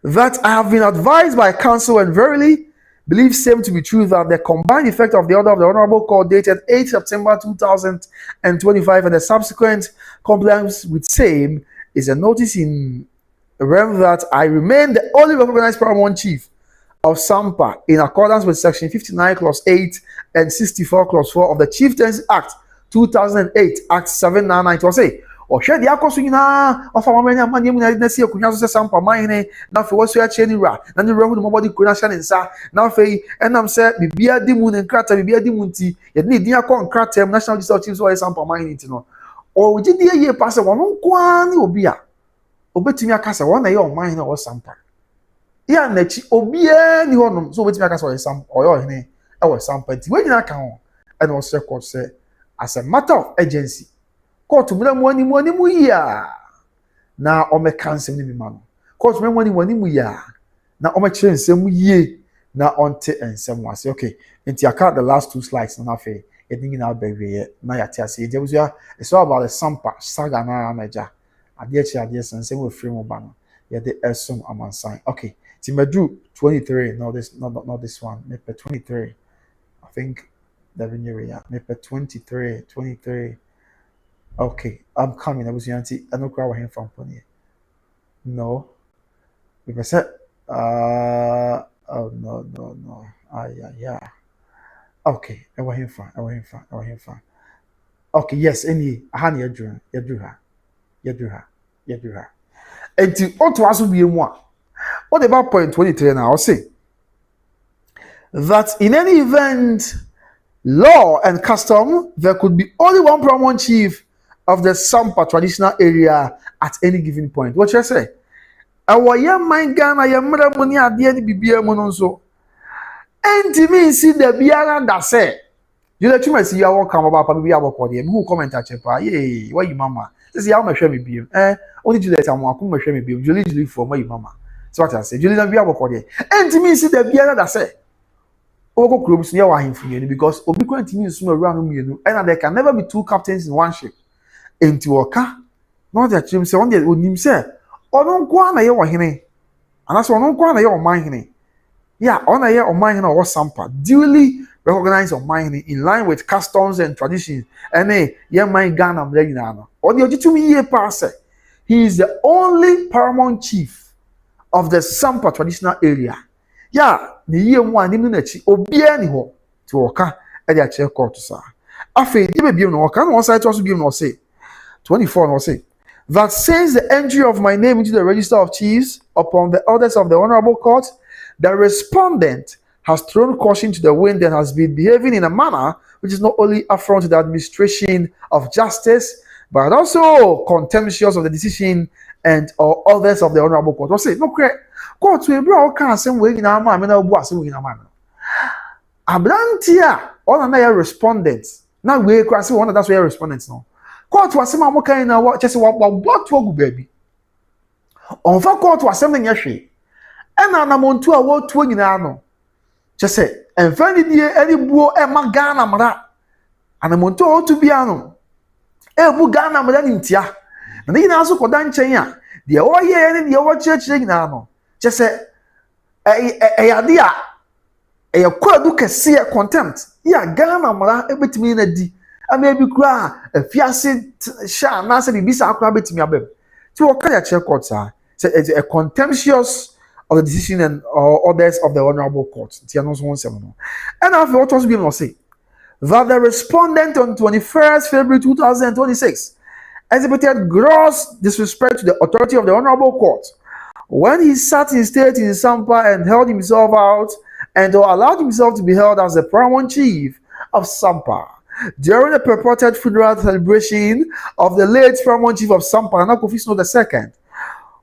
that I have been advised by counsel and verily believe same to be true that the combined effect of the order of the Honorable Court dated 8 September 2025 and the subsequent compliance with same is a notice in rem that I remain the only recognized paramount chief of Sampa in accordance with Section 59 Clause 8 and 64 Clause 4 of the Chieftaincy Act 2008 Act 799 to say or share the Akosuna of our many money in see a Kunaso Sampa mine, now for what's your chain ra, and the road nobody could and sa, now fay, and I'm said, be a demon and crater, be a demunti, yet need near con crater, National Register of Chiefs or Sampa mine, you know. Or we did the year pass a one, will be a obetumi akasa won na ye oman na wo Sampa ya na chi obia ni honom so obetumi akasa wo Sampa oyo hene e wo Sampa ti we nyina ka ho e na wo se court say as a matter of urgency court mu animu ya na o me cancel ni mi ma no court mu animu ya na o me kire nsem yie na onte ensem wase okay nti aka the last 2 slides na afa edin na bewe na ya tia se je it's all about the Sampa saga na amaja ade nsem we free mo ba no ye de esum amansan okay ti medu 23 no this one maybe 23 I think the venue yeah maybe 23 okay I'm coming I was yanti I no cry wa him from pony no because oh no yeah okay I was him fan okay yes any ahani yadru ha enti oto aso bie mu a what about point 23 now I'll say that in any event law and custom there could be only one paramount chief of the Sampa traditional area at any given point what you say awo ye man Ghana ye mra mu ni ade ni bibia mu no so enti me si da biara da say you let me see your come about bibia aboko de who comment achepa ye why you mama this ya ma hwe me biem only you let am akon ma hwe me biem julie for my mama so what I say julie na bia aboko de enti me si da biara da say ogo clubs near wa himfu yenu because obi kwantimi nsum awura no mienu and there can never be two captains in one ship enti oka no the chim say on the onim say ono kwa na ye wo hene anaso ono kwa na ye oman hene yeah ona ye oman hene or Sampa duly recognized oman hene in line with customs and traditions and ye man Ghana mra nyina no or the ogitumi ye pa say he is the only paramount chief of the Sampa traditional area yeah ni ye mu anim na chi obia ni ho ti woka e dia che court sa afi di be biem no woka no site also biem no say 24 no say that since the entry of my name into the register of chiefs upon the orders of the honorable court the respondent has thrown caution to the wind and has been behaving in a manner which is not only affront to the administration of justice but also contemptuous of the decision and or orders of the honorable court what say no correct court we bra o kan asem we nyina ma me na obu asem we nyina ma no abrantia ona na your respondent na we kra say one that's where respondent no court wasem amokan na wa chese wa what to ogu baby on fa court wasem na nyehwe ena na montu a wo to nyina no chese enfa ni die eri buo e ma Ghana mra ana montu o to bia no e bu Ghana mra ni ntia na nyina so koda nchen a de o ye ne de o chechire nyina no chese yade a kwadu kese contempt ya Ghana mara ebetimi na di ama ebi kura afiase sha na se bibisa akura betimi abem ti wo ka ya che court say a contemptuous of the decision and orders of the honorable court ti ano so nsem no and after what was being say that the respondent on 21st February 2026 exhibited gross disrespect to the authority of the honorable court when he sat in state in Sampa and held himself out and allowed himself to be held as the paramount chief of Sampa during the purported funeral celebration of the late paramount chief of Sampa, Nana Kofi-Snow II,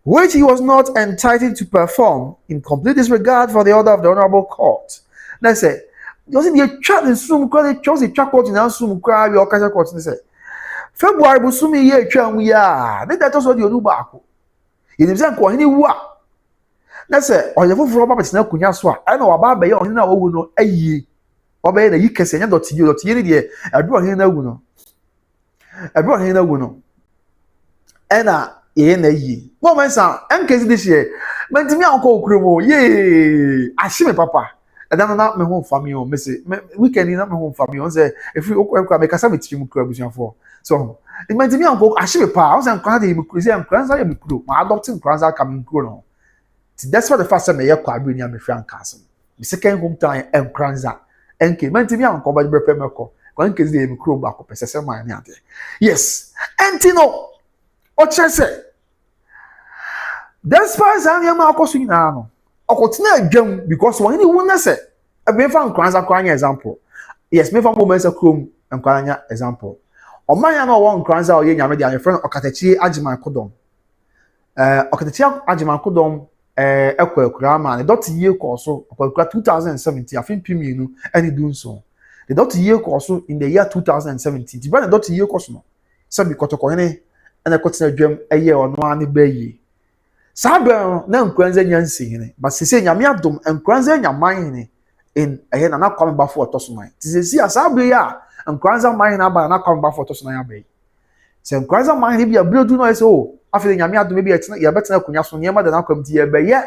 which he was not entitled to perform in complete disregard for the order of the honorable court. Let's say, doesn't he chat in Sum because he chose the chat court in Sum cry or Kaiser court? They say, February Busumi ye chan we are. Then that also the Odubaku. You say ko hini wu a na say oyefo furo ba betina kunya so a I know aba be ye ohini na owu no ayi oba ye na yikese nya dot ye de adu ohini na wu no ena ye na yi mo man sa enkezi this year mentimi anko okromo ye ahime papa edan na me ho fami o me say weekend na me ho fami o say if we okwa me kasa metiri mu kura busuafo so mentimi anko ahime pa o say nkwa de mu kura say nkwa say me kuro ma adopting nkwa say kam kuro no that's what the first time me yakwa abi ni am friend castle the second home time nkranza enke mentimi anko ba brepe meko kwa nkezi de me kuro ba ko pese se man ni ade yes entino o chese despite an yama akoso nyina no okotina adwam because when you won say e be fa nkranza kwanya example yes me fa mo mensa krom nkwanya example omanya na wo nkranza o ye nyame de an friend okatachi ajiman kodom Okatetia ajimankodom ekwekura ma ne dot year course ekwekura 2017 afin pimienu ene dunso. The dot year course in the year 2017. The brand dot year course no. Sabi kotokone ene kotina dwam eye ono ane bayi. Sabe na nkranze nyansi hene. But sese nyame adom nkranze nyaman hene in eye na kwame bafo otosoman. Tisesi asabe ya nkranze man hene aba na kwame bafo otosoman abai. Se nkranze man hene bia bledu no ese o afile nyame adom bia ya betina akunya so niema da na kwam ti ye beye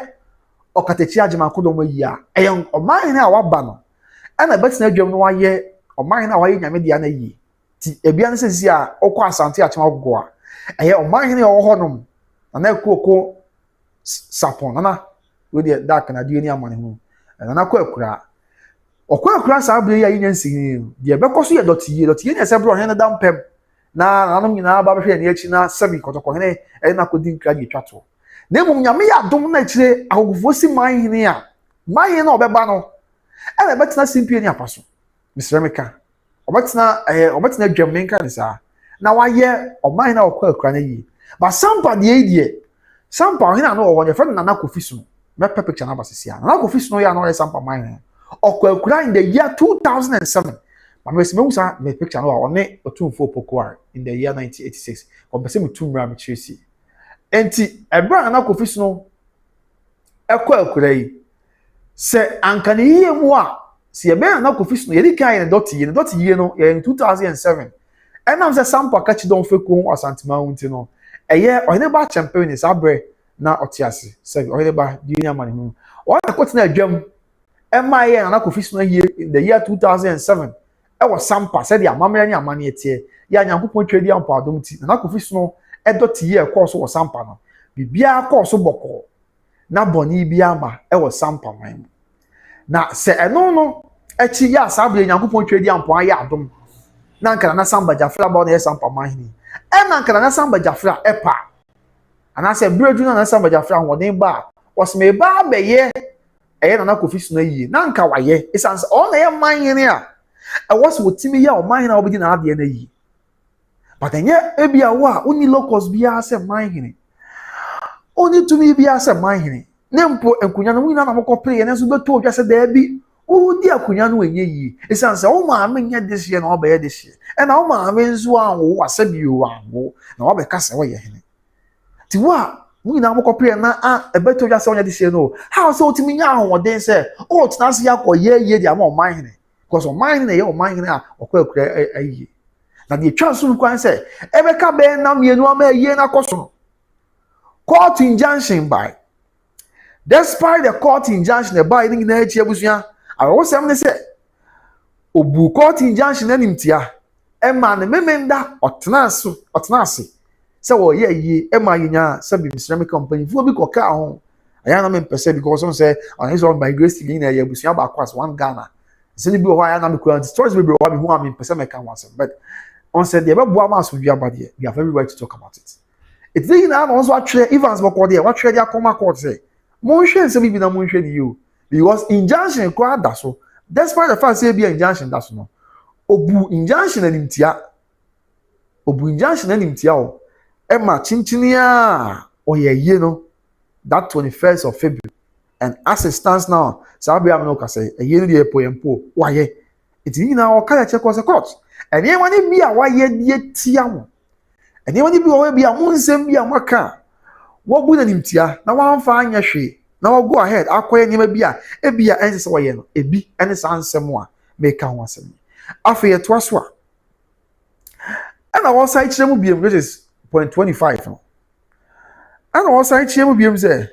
Okatechi ajimankodom yi a eye oman hene a waba no ana betina dwam no waye oman na waye nyame dia na yi ti ebia ne sesi a okọ asante achema gogo a eye oman hene o honom na ekoko sapon na we dey dark na die ni amane hu na kwa akura okwa akura sa abire ya nyansi ni de bekoso ye dotiye ne se bro hene dampem na nanom nyina ba behwe ne achi na sabi kotoko hene na kodi nkra di twato na emum nyame ya dom na chire ahogufo si man hene a man hene na obeba no ebe betina simpie ni apaso Mr. Meka obetina dwammenka ni sa na waye oman na okwa akura na yi ba Sampa die Sampa hina no wo friend na Kofi so me picture na basisi ya na Kofi so ya no Sampa man okwa akura in the year 2007 but me se me usa me picture no wa one otumfo pokoar in the year 1986 kompese me tumra me chesi enti ebra na Kofi so no ekwa akura yi se ankane yiye mu a se ebe na Kofi so no yedi kan ne dot yi no in 2007 enam se Sampa kachi don feko Asanteman unti no eye ohene ba champion is abre na otiase se ohene ba di amane hu o na kotina adwam emaye na Kofi so no in the year 2007 e was Sampa said the amamre ni amane etie ya nyankopon twedi ampa adom ti na Kofi so no e dot yi course was Sampa no bibia course boko na boni bia ma e was Sampa man na se eno no echi ya sabre nyankopon twedi ampa ya adom na nkana na Samgba Gyafla ba na Sampa man ni na nkana na Samgba Gyafla epa ana se bredu na Samgba Gyafla hoden ba osme ba beye eye na Kofi so na yi na nka waye isanse o na ye man hene a e was wotimi ya o man hene a obedi na ade na yi but enye ebia wo a oni locus bia se man hene oni tumi bia se man hene ne mpo enkunya no wina na mokopre ye na so beto odwa se da bi o di akunya no enye yi isanse o ma amenye desie na obaye desie e na o ma amenzu anwo wasabi o anwo na obeka se wo ye hene ti wa wina mokopre na a beto odwa se onya desie no how so timi nya ahoden se o tinase yakoye di ama o man hene because o man hene ye o man hene a okwa ayi na the chance kwan se ebeka be na mienu ama ye na koso court injunction by despite the court injunction by ni na echi abusua awo sem ne se obu court injunction na nimtia ema ne memenda otenase se wo ye yi ema yinya sabi Mr. company fu obi koka ho aya na me pese because some say on his own by grace ni na ye abusua ba kwas one Ghana se ni bi ho aya na me kura stories be wa bi hu am pese me kan wasem but on said the ebe ma so dua ba de we have every right to talk about it. It's the na no so atwe Evans boko de what trade akoma court say mo hwe se bi na mo hwe di you because injunction kwa da so despite the fact say be injunction da so no obu injunction na nimtia o e ma chinchinia o ye no that 21st of February and as it stands now sabi am no ka say ye no de poempo waye it ni na o ka ya check court and ye wani bi a waye die tia mo and ye wani bi o bi a mo nsem bi a maka wo bu na nimtia na wan fa anya hwe na wo go ahead akoye nyema bi a e bi a ense wo ye no e bi ene sa nsem a make kan wasem afa ye to aso a ana wo sai kire mu biem which is point 25 no ana wo sai kire mu biem say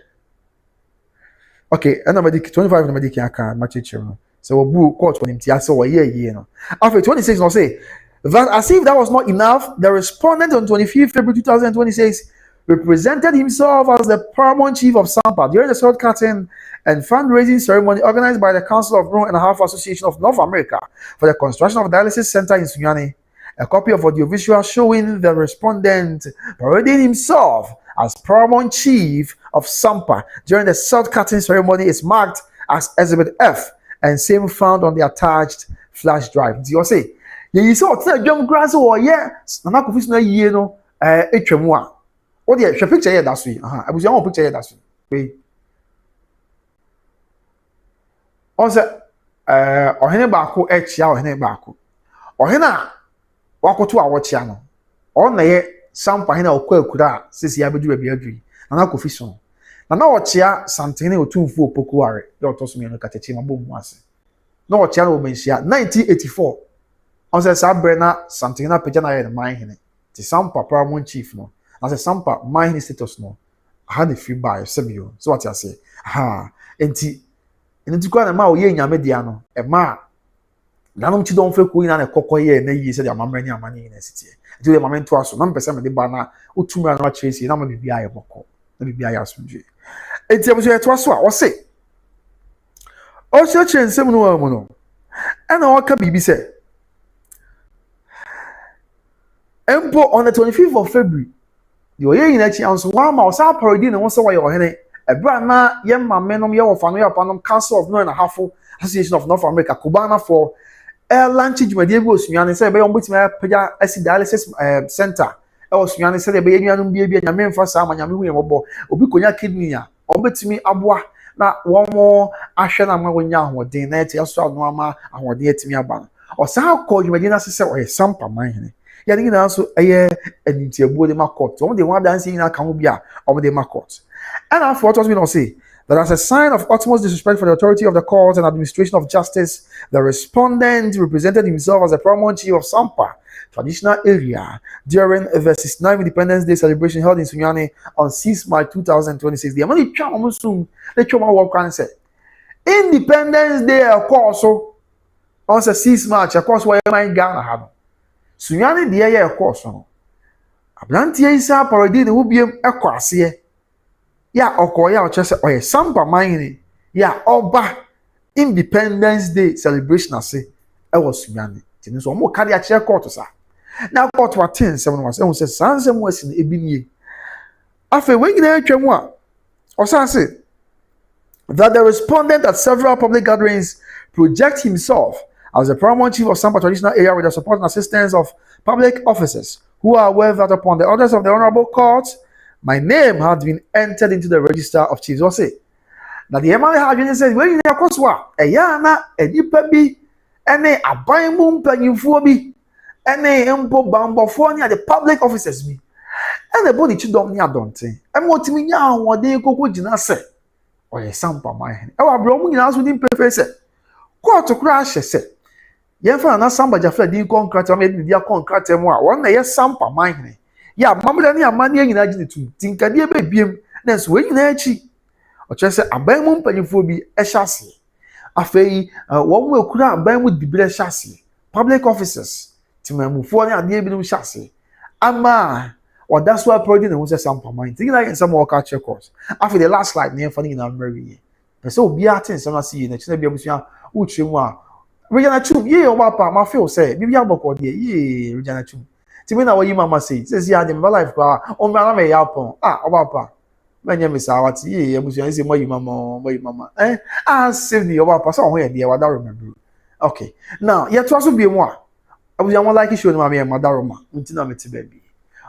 okay ana madi 25 na madi kan aka ma kire no so we bu court for nimtia so wo ye no after 26 no say that as if that was not enough, the respondent on 25th February 2026 represented himself as the paramount chief of Sampa during the sword cutting and fundraising ceremony organized by the Council of Rome and a Half Association of North America for the construction of a dialysis center in Sunyani. A copy of audiovisual showing the respondent parading himself as paramount chief of Sampa during the sword cutting ceremony is marked as Exhibit F and same found on the attached flash drive. Do you say? Ye saw tell John Grass or yeah, na Kofi so na yie no etwemu a What the she picture here that's we. Abusia one picture here that's we. Also ohene baako echia ohene baako. Ohene a wakoto a wochia no. On na ye Sampa hena okwa sisi ya bedu bia adwi. Na kofi so. Na wochia Asantehene otumfu opokuare. Ya otoso no katechi mabo mu ase. Na wochia no menhia 1984. On se sabre na Asantehene apagya na ye man hene. Ti Sampa paramount chief no. Na se Sampa man hene status no. Aha the free buy sebio. So what you say? Enti kwa na ma oye nyame dia no. E ma nanom chi don fe ku ina na kokoye na yi se dia mamrani amani na sitie. Enti we mamento aso na mpese me de ba na otumi na chesi na ma bibia ye boko. Na bibia ya asumje. Enti abuso ye to aso a wo se. O se chensem no wa mu no. Ana waka bibi se. Empo on the 25th of February. Yo ye ina chi anso wa ma o sa parody ne wo se wa ye ohene. Ebra na ye mamenom ye wo fa no ye panom Council of North and Half Association of North America Kubana for airline jumadi ebe osunyane se be yon betima pagya asi dialysis center e osunyane se be yenuanum bia nyame mfa sa ma nyame hu ye mobo obi konya kidney a obetimi aboa na womo ahwe na ma wonya ahoden na ete aso anu ama ahoden etimi aba o sa ko jumadi na se o ye Sampa man hene ya ni na so eye anitiabuo de makot o de wan dance ina kan ho bia o de makot and after what we don't say that as a sign of utmost disrespect for the authority of the court and administration of justice, the respondent represented himself as a paramount chief of Sampa traditional area during the 69th Independence Day celebration held in Sunyani on 6 March 2026. The money almost soon the Choma walk and said Independence Day, of course, on 6 March, of course, where my Ghana had Sunyani the year, of course, no. Ablantia is a parody the Ubium a cross here. Ya okoya ochese oye Sampa man ya oba Independence Day celebration ase e was Sunyani tin so mo carry a chair court sa na court wa 10 was e say sansem was na ebinie afa we gina atwam a o say that the respondent at several public gatherings project himself as the paramount chief of Sampa traditional area with the support and assistance of public officers who are aware that upon the orders of the honorable court my name had been entered into the register of chiefs. What say? Now the Emily Hagin said, "When you are Koswa, a yana, a nipabi, and a abaimum pennyfuobi, and a empo bambofonia, the public officers me, and the body chidom near Dante. And what me now, what they go with Jinase, or a Sampa mine. Our broming house within professor. Quite to crash, said. Yefa na Samba Gyafla di concrete, I made the concrete more. One day, Sampa mine. Ya mamla ni amani yin na gine tu tinkade be biem na so yin na achi o chese aban mu mpanyifo bi e hyase afei wo mu ekura aban mu dibire hyase public officers timamufo ni ade bi no hyase ama or that's why project na say Sampa man thinking like some work out check course after the last slide na funny na marry person obi atin some na see na china bi abusua utre mu a regional chum ye o ba pa ma feel say bibia bokọ de ye regional chum Timi na wayi mama say ya dem life kwa o mara me yapon obapa menye me sa wati ye abusuan say moyi mama save the obapa so ho ye de wada remember okay now ye to aso bi mu a abusuan won like show no ma me madaroma ntina me ti ba bi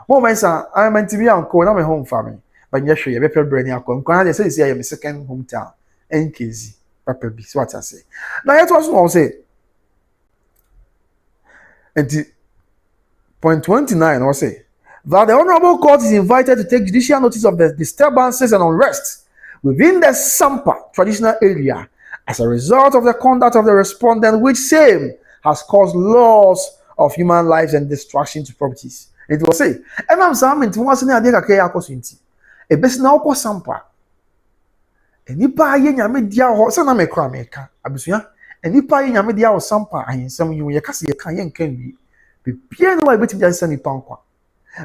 mo men sa I meant to be uncle na me home family but nye hwe ye be pebra ni akọ nkwan de say ye me second hometown nkz papa bi so what I say now ye to aso no say and Point 29, was say that the Honorable Court is invited to take judicial notice of the disturbances and unrest within the Sampa traditional area as a result of the conduct of the respondent, which same has caused loss of human lives and destruction to properties. It will say, and I'm saying, to once in a day, a cosinti. A best now for Sampa. And you buy in your media horse and I may cry maker. Abusia, and you buy in your media or Sampa, and some you, your cassie can be. Bibia no wa betim ja sani pankwa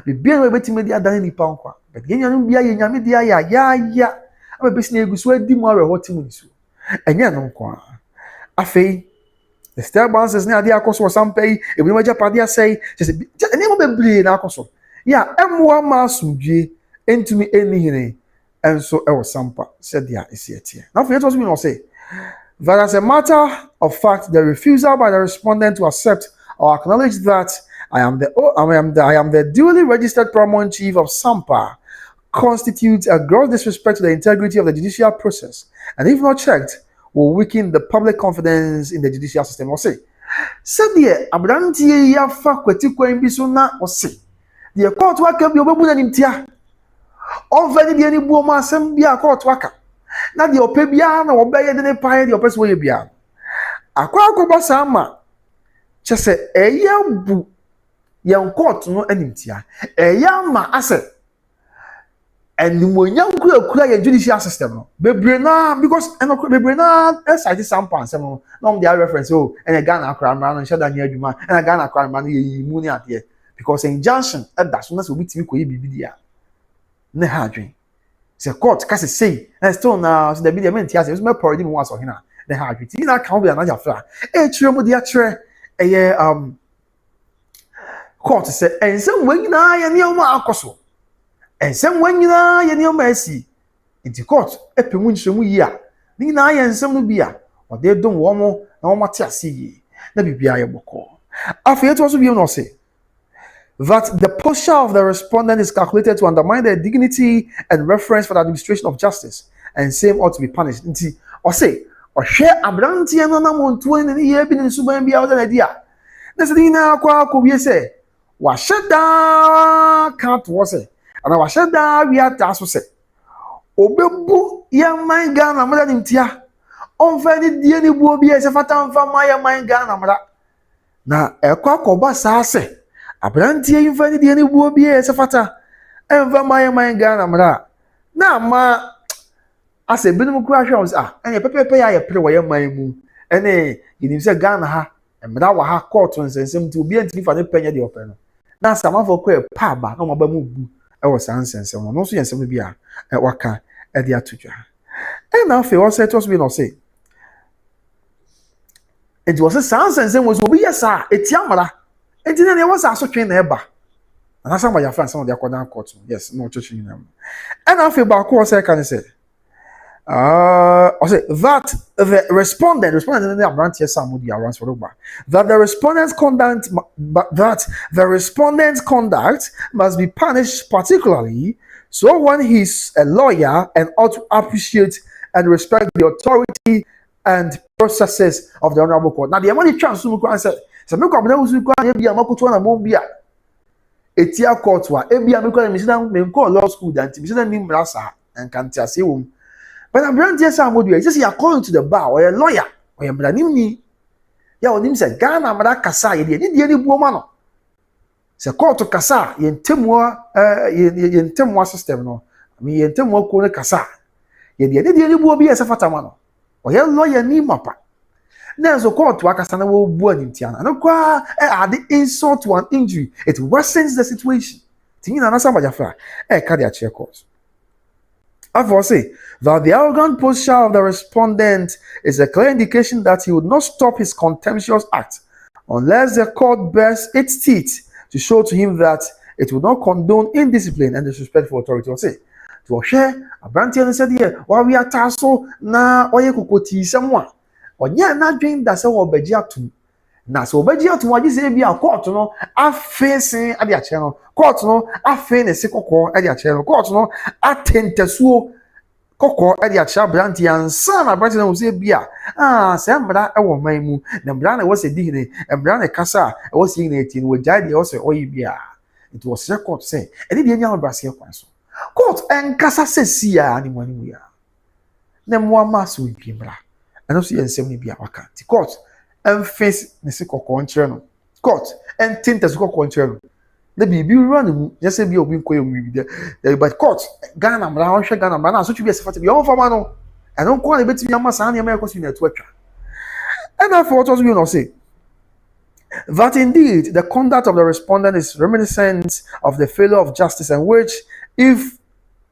bibia no wa betim dia dan ni pankwa but yenya no bia yenya me dia ya ama besi na egusu adi mu awe hotimu nisu enya no kwa afei the disturbances na ade akoso Sampa yi ebi ma japade asai se ene mo bebre na akoso ya emwa ma asudwe entumi enihire enso e wo Sampa said dia esietie now for it was me no say that as a matter of fact the refusal by the respondent to accept or acknowledge that I am the duly registered paramount chief of Sampa constitutes a gross disrespect to the integrity of the judicial process, and if not checked, will weaken the public confidence in the judicial system. Or say, Sadia, Abranti Yafa Quetikwa Bisuna, or say, the court worker be open and tia. All very any woman, Sambia court worker. Not the Opebian or Bayer than a pie, the oppressed way beyond. A quack Sama. Just say, a young young court no enimtia. A young ma asset. And when young girl a judicial system, Bebrina, because and Bebrina, as I did Sampa, some non their reference, oh, and a Ghana crime man, and shut down here, and a Ghana crime man, you out here. Because injunction at that soon as we could be video. Ne hadrin. Say court, cast say, and still now, so the video meant yes, it was my party once or hina. The hadrin. You know, can't be another flat. Chiro, the actre, court said, and some when I and your Marcoso. And some when you are and your mercy. Into court, a pemunshum ya. Nina and some beer, or they don't want more, no matter see. Let me be a boko. After it was be no say. That the posture of the respondent is calculated to undermine their dignity and reference for the administration of justice, and same ought to be punished. Or say, or share a brandy and on 20 years been in Suban be out an idea. That's the now could be say, was shut down can't was it, and I was shut down we had to say. Obebu, young man gun, I'm not in tia. On Friday, the any will be as a fatan from my mind gun. Now, a cock or bus, I say. Abranti invalid any will be as a fata, and my mind Ghana. Now, ma, I say, Binom crashes are, and a pepper I play away my moon, and you say Ghana, and Madawa ha courtons and some to be anti for the penny the open. Now, some of our papa, no more move. I was answering someone, also, and some be at Waka at the Atuja. And now, for all set was we not say. It was a sound and was we, yes, sir, it's Yamara. And then there was also trained ever. And that's why your friends some of their court. Yes, no church in them. And I feel about course I can say. I say that the respondent in the branch Sammordua runs for Odobroni. That the respondent's conduct must be punished particularly so when he's a lawyer and ought to appreciate and respect the authority and processes of the honorable court. Now the money chance to answer. So me come na usu kwa e bia makoto na mo bia etia court wa e bia me kwa me sidan me call law school dan ti me sidan ni mrasa and kan ti ase wo but na brand yes Sammordua you say you are calling to the bar or a lawyer or a branim ni ya onim say Ghana mara kasa ye de ni buoma no se court kasa ye ntemwa system no me ye ntemwa ko ne kasa ye de ni buo bia se fatama no or ye lawyer ni mapa. Now, court workers and will burn in Tiana. No, add the insult to an injury. It worsens the situation. Thinking an answer by Gyafla. Cardiac chair course. I will say that the arrogant posture of the respondent is a clear indication that he would not stop his contemptuous act unless the court bears its teeth to show to him that it would not condone indiscipline and disrespectful authority. Or say, to share a brandy and said here, while we are tasso na oye kukoti someone. Onya na dwen da se wo baji atum na se obaji atum agi se bia court no afese ade a che no court no afe ne se kokko ade a che no court no atentasuo kokko ade a che branti ansa na branti na wo se bia se mbra e wo man mu na mbra na wo se di ne mbra na kasa e wo se ne ti no jai de wo se oyi bia it was record say e de nya mbra se kwan so court en kasa se sia ani mo ya na mo ma so bi mbra. And also, you say, be a waka. The court and face the sick or contrary. Court and tint as go contrary. The baby run, just say, be a wing there. But court, Ghana, Ghana, Mana, so to be a safety beyond for Mano. I don't call a bit of your Masani Americans in a Twitter. And I thought, as we not say, that indeed the conduct of the respondent is reminiscent of the failure of justice, and which, if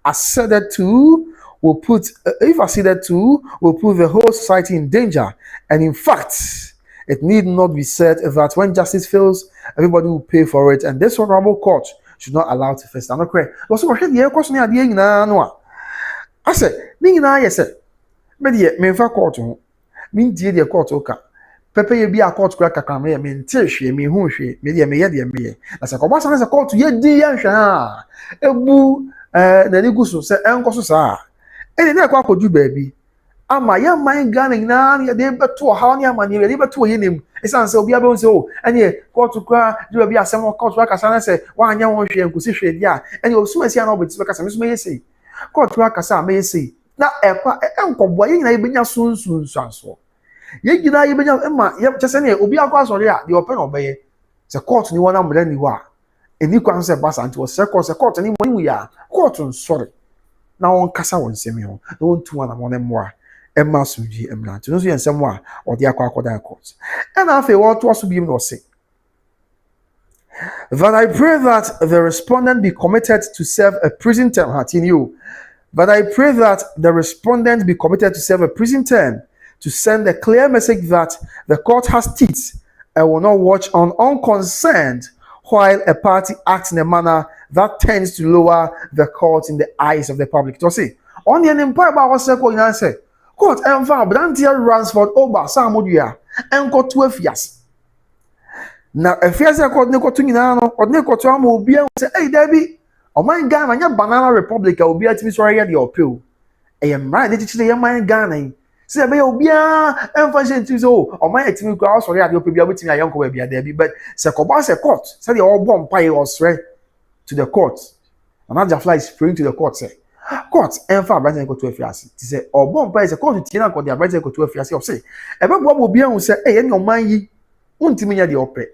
acceded to, will put the whole society in danger. And in fact, it need not be said that when justice fails, everybody will pay for it, and this honorable court should not allow it to face. I'm not correct. Also, what the question here? The no. I said, yes, me fa court me the court oka. Pepe ye bi a court kura kakra me ntehwe me hu hwe me ye me ye de me ye. Na se ko ba san se court ye di ye hwe ebu na ni gu so se enko so saa ene na kwa kodu baabi ama ya man Ghana na ya de beto ha ne ama ne de beto yenem esan se obi abe se o ene court kwa de baabi asem court kwa kasa na se wa anya won hwe nkusi hwe dia ene osumasi ana obeti kasa me so me yesi court kwa kasa me yesi na ekwa enkobo ye nyina yebenya sunsun sanso ye nyina yebenya ema ye chese ne obi akwa sori a de open obeye se court ni wona mra ni wa eni kwan se basa anti wo se court ni mo ni ya court nsori na won kasa won semi ho na won tu na mo ne moa emma suji emra no so yensem a odi akwa akoda court and afi wo to so bi no say that I pray that the respondent be committed to serve a prison term but I pray that the respondent be committed to serve a prison term to send a clear message that the court has teeth and will not watch on unconcerned while a party acts in a manner that tends to lower the court in the eyes of the public. To say, on the empire about what's going on, say, court and found Brantia Ransford over Sammordua and got 12 years. Now, if you say, court Nico Tunano or Nico Tom will be able to say, hey, Debbie, oh my Ghana, your banana republic, I will be at me sorry at the appeal. I am right, it's the young Ghana. Say, I will be emphasis to so, or my team will sorry at the appeal, with me a young baby, Debbie, but Sakobas a court, said the old bomb pie or straight to the court. And Gyafla is praying to the court, say, court and far better go 12 years. He said, or bomb pie is a court to Tina, their better go 12 years. Say, ever will be able to say, hey, and your mind, won't me at the opera.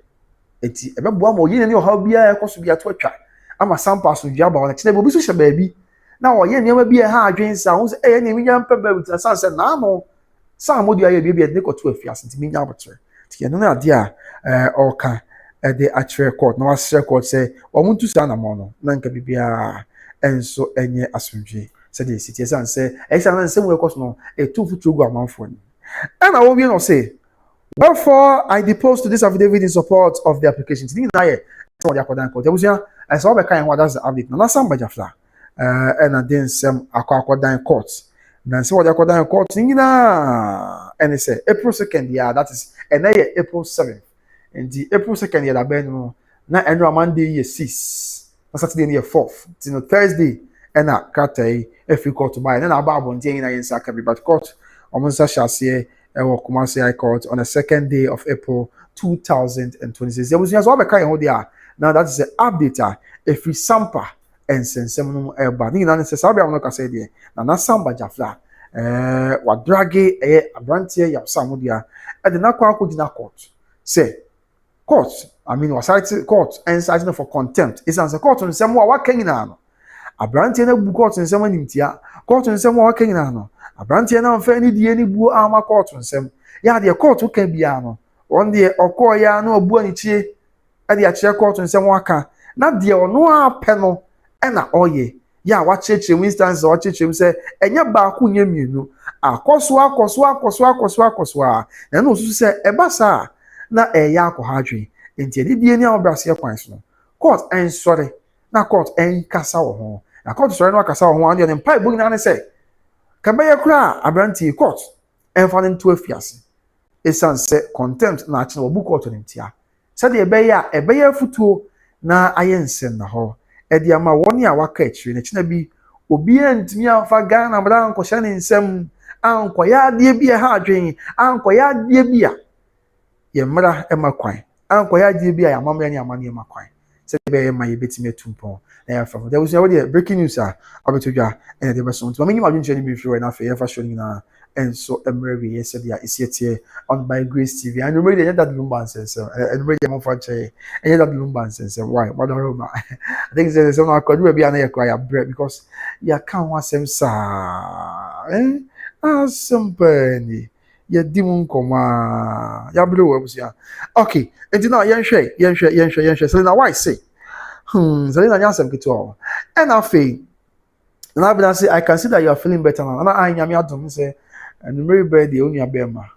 Eti ebe boa mo yin ne ho bia e koso bia to atwa ama Sampa so dua ba wona kine bobi so hye baabi na wo ye ne bia ha adwen sa ho se e ne mi nyam pa baabi ta san se na no Sammordua ye bia ne ko to afiase nti mi nya abotre ti no na ade a oka de atre court na was court say o muntu sa na mo no na nka bibia enso enye asomdwe se de siti san se e san na se mo e koso no e tu futu gu amanfo ni and I will be no say wherefore, I depose to this affidavit in support of the application. That's all the kind of that's the update. Now, Samgba Gyafla, and I didn't some Akwadan court. Then, so what Akwadan court, and they say April 2nd, yeah, that is, and then April 7th. And the April 2nd, yeah, that ben, now, and Monday, year 6, Saturday, year 4th, Thursday, and I cut a free court to buy, and then I bob on day in Sakabi, but court, almost shall say. Kumasi High Court on the 2nd day of April 2026. There was just all the kind of there. Now that is the update. If we Sampa and Sensemunum Elba, ni na se sabe amno ka say there. Na Samgba Gyafla wa drage abrantie ya Sammordua e de na kwa akogina court. Say court, I mean was site court and citing for contempt. It's answer court on nsem wa kanyina no. Abrantie na bu court nsem animtia. Court nsem wa kanyina no. Abrantie na mfa ni die ni buo ama court nsem ya de court kan bia no on de okọ ya na obu ani chie e de a chie court nsem waka na de ono apẹ no e na oye ya wa chechire instance o chechire se enye ba ku nye mienu akoso na no susu se e ba sa na e ya akọ hadwe enti die ni obrase kwan so court en sorry na court en kasa wo ho na court sorry no kasa wo ho an de mpa bu na ne se Kabaya kura abranti court enfa nto afiase esan se contempt na achi no bu court ntia se de ebeya futuo na ayensen na ho e de ama woni a waka achire na china bi obi antimi afa Ghana mra ankohya ne nsem ankoya de bia ha adwen ankoya de bia ye mra e makwan ankoya de bia ya mamra ne amane makwan se be ma ye betime tumpon na from there was already breaking news abetodwa and the person to me imagine journey be free na fair fashion na and so emre yes dia is on by Grace TV and remember that lumba sense and remember am for che and that lumba sense why what I think there is some akọdu be na yakwa bread because ya kan ho asem sa Asanteman ya dimun koma ya bro wa busia okay and now yenhwe so now why say so then I answer to and I feel and I say I can see that you are feeling better now and I nyame adom say and very bad the only abema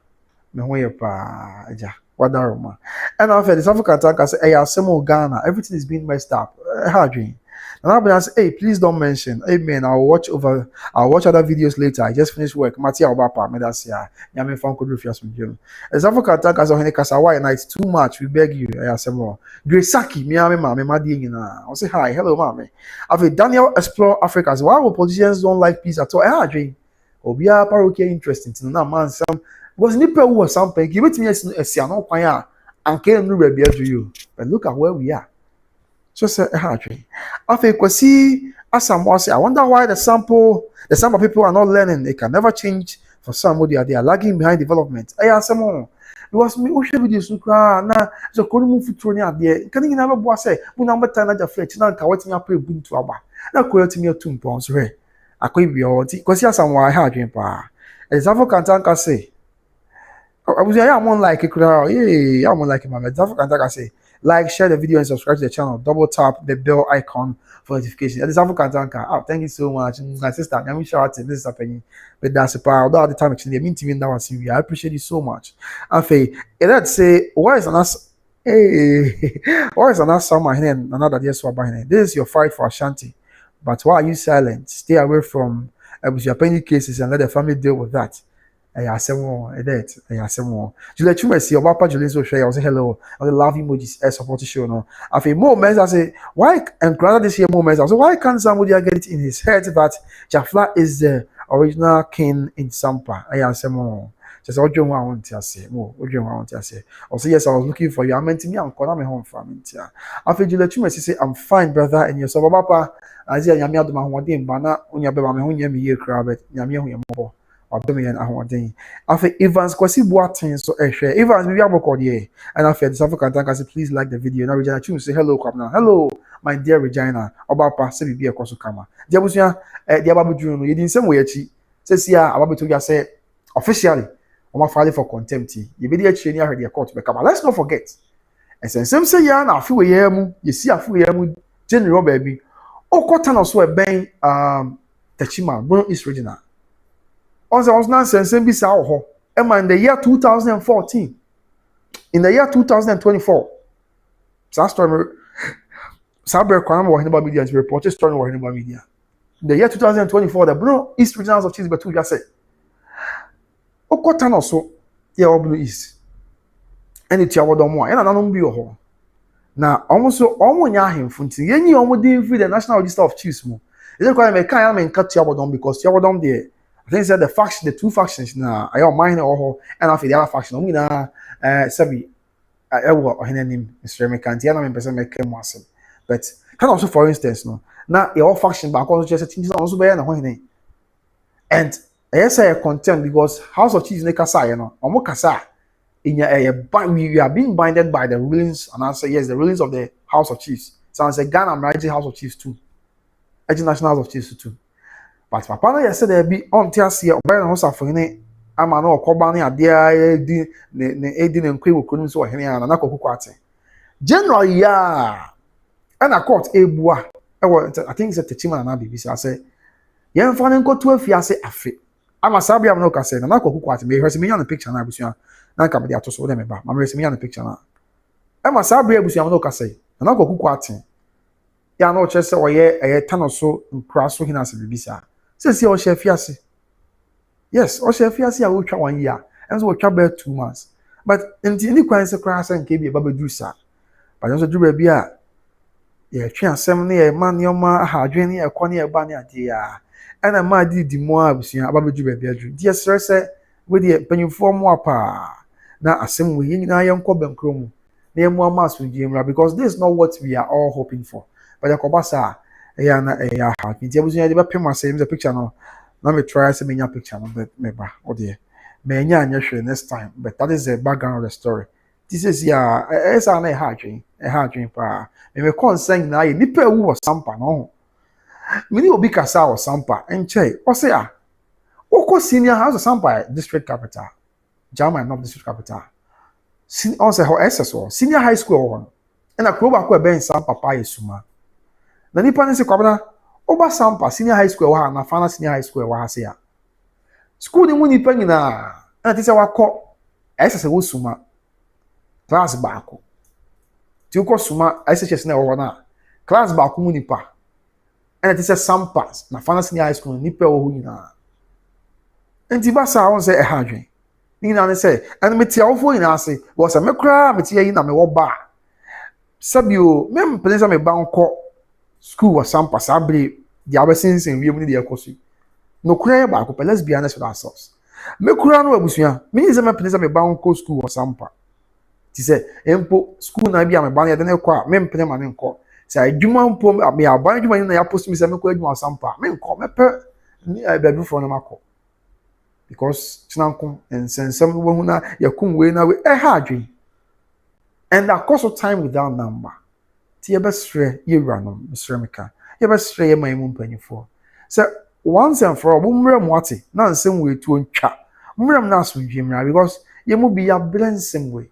me ho ye pa aja wadaroma and I feel the South African say I asem Ghana everything is being messed up how dream And I'll be like, hey, please don't mention. Amen. I'll watch other videos later. I just finished work. Matia Obapa, me that's yeah. Yami fan could refuse from Jim. As Africa attack as on Kasawa and it's too much. We beg you. I say more. Gresaki, Miami, Mammy, Madi, I'll say hi. Hello, Mammy. I've Daniel explore Africa as well. Politicians don't like peace at all. I dream. Obia parokia interesting to know man some was nipper who was something. Give it to me as Siano Paya and came no baby to you. But look at where we are. So say Hadri. After Kwasi Asamoah say, I wonder why the Sampa people are not learning. They can never change for somebody. They are lagging behind development. I ask someone. Because me ushe videos nukra na so kono mu futuro ni ade. Kan ni na be bo say, mu na mbeta na Gyafla ti na nka wetimi apre buntu aba. Na koyotimi atum pon so he. Akoy bi o ti Kwasi Asamoah ha adwen pa. Example Kantanka say, I was yeah, I'm on like it. Yeah, I'm on like it, man. Example say, like, share the video and subscribe to the channel. Double tap the bell icon for notification. Example Kantanka. Oh, thank you so much, my sister. I'm shouting. This is happening. But that's a part. Although at the time, actually, I mean, to me, that was I appreciate you so much. And let's say, why is an ass? Hey, why is an ass? Samgba another day swabahene. This is your fight for Ashanti. But why are you silent? Stay away from your penny cases and let the family deal with that. I ask more, I ask more. Juliet, you may see your papa Juliet so share. I say hello. I love emojis. I support the show now. After moments, I say why? And granted, this year moments, I say why can't somebody get it in his head that Gyafla is the original king in Sampa? I ask more. Just what you want to say. More. What you want to say? Also, yes, I was looking for you. I meant to me. I'm calling my home family. After Juliet, you may say I'm fine, brother, and your so papa. I say I'm not the man who didn't banner. Unya beba me who nyami ye crab. Nyami who yamo. After Evans Kwasi Boateng so share Evans maybe aboko there and after the South African say please like the video now Regina Chum say hello Kwabna hello my dear Regina Obapa say be akoso kama dia busua dia babudru no yedin sem we achi say sia ababeto ya say officially o file for contempt ye be dia chi ni ahwe court be kama let's not forget and sem say ya na afi we ya mu ye si afi we ya mu general baby o kota no so e ben Techima Bono is Regina. Also, I was nonsense and be so in the year 2014, in the year 2024, Saber Kwan were about media and reported story were about media. In the year 2024, the Bono East regionals of Cheese, but two just said, Okotan also, yeah, Bono East. And it's our domo, and I don't be your now almost so almost him funting. Any almost didn't free the National Register of Chiefs. Is it quite a kind of cut Yabodon because Yabodon there? I think that the two factions now, I don't mind or and after the other faction, we na Sabi, I will her name, Mr. McCanty, and person make him muscle. But can also, for instance, no, now your faction back also just a thing also by an and I say a contempt because House of Chiefs make a say, no, or more kasa in your we are being binded by the rulings, and I say yes, the rulings of the House of Chiefs. So I say Ghana, I'm writing House of Chiefs too, National House of Chiefs too. But Papa no say there be on tiasie oba na ho safo ama na okoba ne ade edi ne nkwe wokunum so ohene ana na kokuku ate general ya ana court ebua I think it's a Techima na BBC I say yen fa ne nkotu afiase afe ama sabia no ka say na kokuku ate me hwese me nya no picture na abusua na ka be ato so dem ba ma hwese me nya no picture na ama sabia abusua no ka say na kokuku ate ya no che say oye tanoso nkra so hina se BBC says your chef yasi. Yes, or chef yasi, I will try 1 year, and so will try 2 months. But in the any quite a crass and KB Baba Drusa. But also do a beer. Yeah, chance 7 year man, your ma, ha, draining a corny a banner, dear. And I might do the more Baba Drew. Dear sir, say, with the penny for more pa. Now, a same way in I am Cobham Chrome. Near more mass with Jim, because this is not what we are all hoping for. But the Kobasa. Yeah, na happy. There was never pay myself the picture now. Let me try some in your picture, but maybe oh dear. May next time, but that is the background of the story. This is it's a hard dream, pa. Me concern na nipa who was Sampa no. Many will be Kasa or Sampa and Che. Or say Oko senior house of Sampa district capital. Jama not district capital. Also her SSO, senior high school one. And a crowbar could be in Sampa pa suma. Na nipa ne se kwabna oba Sampa senior high school wa na fana senior high school wa se ya school ni mu nipa nyina na te se wakọ SSS wo suma class baako ti ukọ suma SSS na wo na class baako mu nipa and it is a Sampa na fantasy high school nipa wo nyina enti ba sa won say e ha dwen ni na ne say and me tia wo fo nyina ase wo say me kra me tia yi na me wo ba sabio mem pensa me ba nko school wa Sampa sabre dia ba sinsin wiem ni dia koso no kra ba ko let's be honest with ourselves me kra no abusua me ni say me pensa me ba nko school wa Sampa ti say empo school na bia me ba na de ne kwa me mpene ma ne nko say adwuma mpo me aban adwuma ni na ya post me say me ko adwuma Sampa me nko me pe ni baby for no mako because chinanko and sensem wo hu na yakum we na we ha adwen and that cost of time without number ti ye besre ye wuranom besre meka ye besre ye man mu mpanyifo so once and for all mumre mwate na nsem we tu ontwa mumre na so dwemra because ye mu bi ya blensem we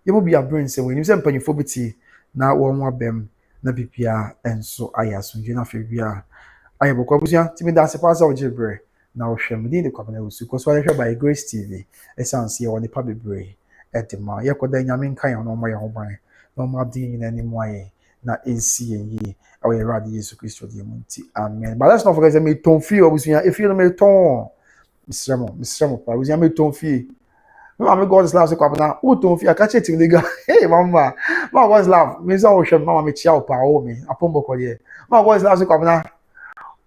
ye mu bi ya blensem we ni se mpanyifo beti na wo nwa bem na bibia enso ayaso dwena fe bia ayebokwa busia timi da se pasa o jebre na wo hwem din de kwabena usu ko so hwɛ by Grace TV essence ye woni pa bebre edema ye koda nyame nkan ya no mo ye ho ban no ma din na ni mo aye na ensi ye awe Erade Yesu Kristo di munti amen. But let's not forget that me ton fi obusia if you me ton misremo pa obusia me ton fi mama God's love se kwabena wo ton fi aka che timliga hey mama God's love me say wo hwem mama me chia opa o me apombo ko ye mama God's love se kwabena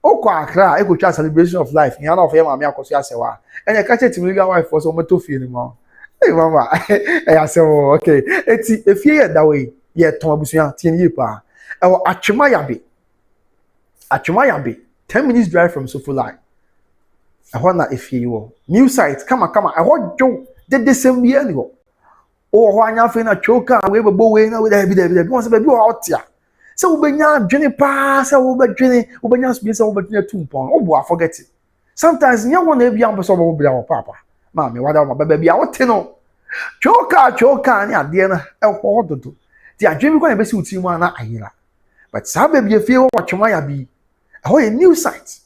okwa akra e go twa celebration of life yan of ye mama akoso asewa enye ka che timliga wife for so meto fi ni mo hey mama eh asewo okay eti efie ye that way ye ton abusia tie ni pa e wo atwemayabe 10 minutes drive from Sofulai e ho na efie yo new site kama e ho jo de same year ni ho o ho anya fe na choka we bebo we na we da bi won se be bi o otia se wo benya dwene pa se wo be dwene wo benya so bi se wo be dwene tumpon o bo forget it sometimes nya won na bia mbe so bo bia wo papa ma me wada ma baba bia wo te no choka ni ade na e ho dodo ti adwene ko na be si uti mu na ayira but sabe bi efie wo watwoma ya bi ho a new site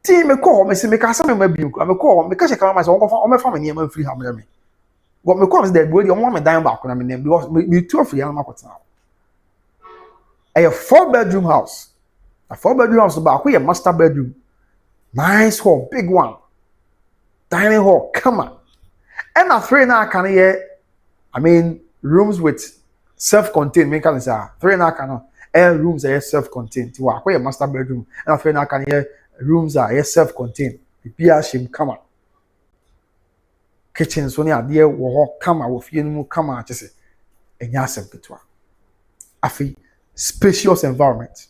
ti me ko me se me ka sa me ma bi ko me ko me ka che ka ma so wo me fa me ne ma free hamre me what me ko is that body on me down back na me name because me two of you na kwata a 4-bedroom house a 4-bedroom house back we a master bedroom nice hall big one dining hall come on and a 3 na can here I mean rooms with self-contained me can say 3 na can air rooms are self-contained ti wa we a master bedroom and a 3 na can here rooms are self-contained the pia shim come on kitchen so ni ade wo ho kama wo fie no mu kama chese enya asem ketwa afi spacious environment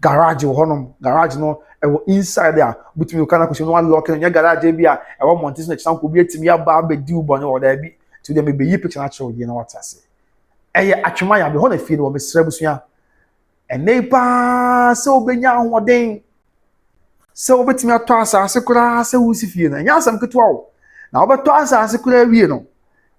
garage wo honom garage no e wo inside there butumi o kana kwese no unlock no nya garage bia e wo montis na chisan ko bi etimi aba abedi ubone wo da bi to dem be yi picture na chew ye na watase eye atwema ya be ho na fie no wo mesra busua enepa se obenya ahoden se obetimi ato asase kura se wusi fie na nya asem ketwa wo na obeto asase kura wie no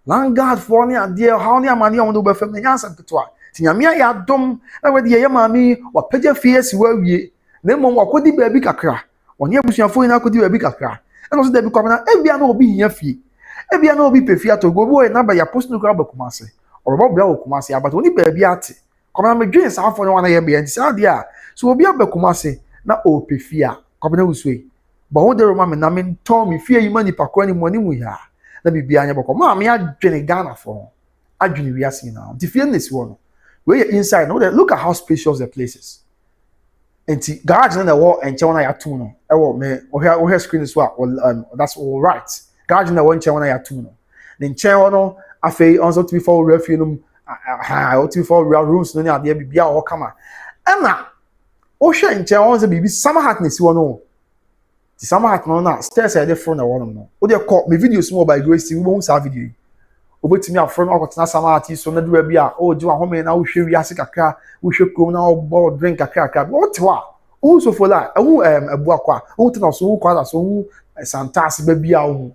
Langard for ni ade how ni amani on do be fam na nya asem ketwa ti nyame ya dom na we de ye mami wa pagya fie si wa wie na mom akodi ba bi kakra onye abusuafo ina akodi ba bi kakra e no so da bi kwamna e bia na obi hia fie e bia na obi pefie atogo bo na ba ya post no kra ba kumase orobo bia wo kumase abato ni ba bi ate kwamna medwen sa afo no na ye bia nti sa de a so obi aba kumase na o pefie a kwamna usui ba ho de roma me na me ton me fie yi mani pakwa ni mo ni mu ya na bibia anya bako ma me adwene Ghana for adwene wiase na nti fie nesi wo no we inside no look at how spacious the place is enti garage na wo enche wona ya tu no e wo me o here screen is what that's all right garage na wo enche wona ya tu no the enche wo no afei on so to before refuse no o to before rooms no ni ade bibia wo kama na o hwe enche won se bibi summer hat nesi wo no ti summer hat no na stairs e dey front na wo no o dey call me videos more by Grace TV wo sa video obetimi afro no akotena summer hat so na dura bi a o ji wa home na wo hwe wiase kakra wo hwe krom na wo drink kakra wo te wa wo so for la wo abu akwa wo te na so wo kwa so wo santas ba bi a wo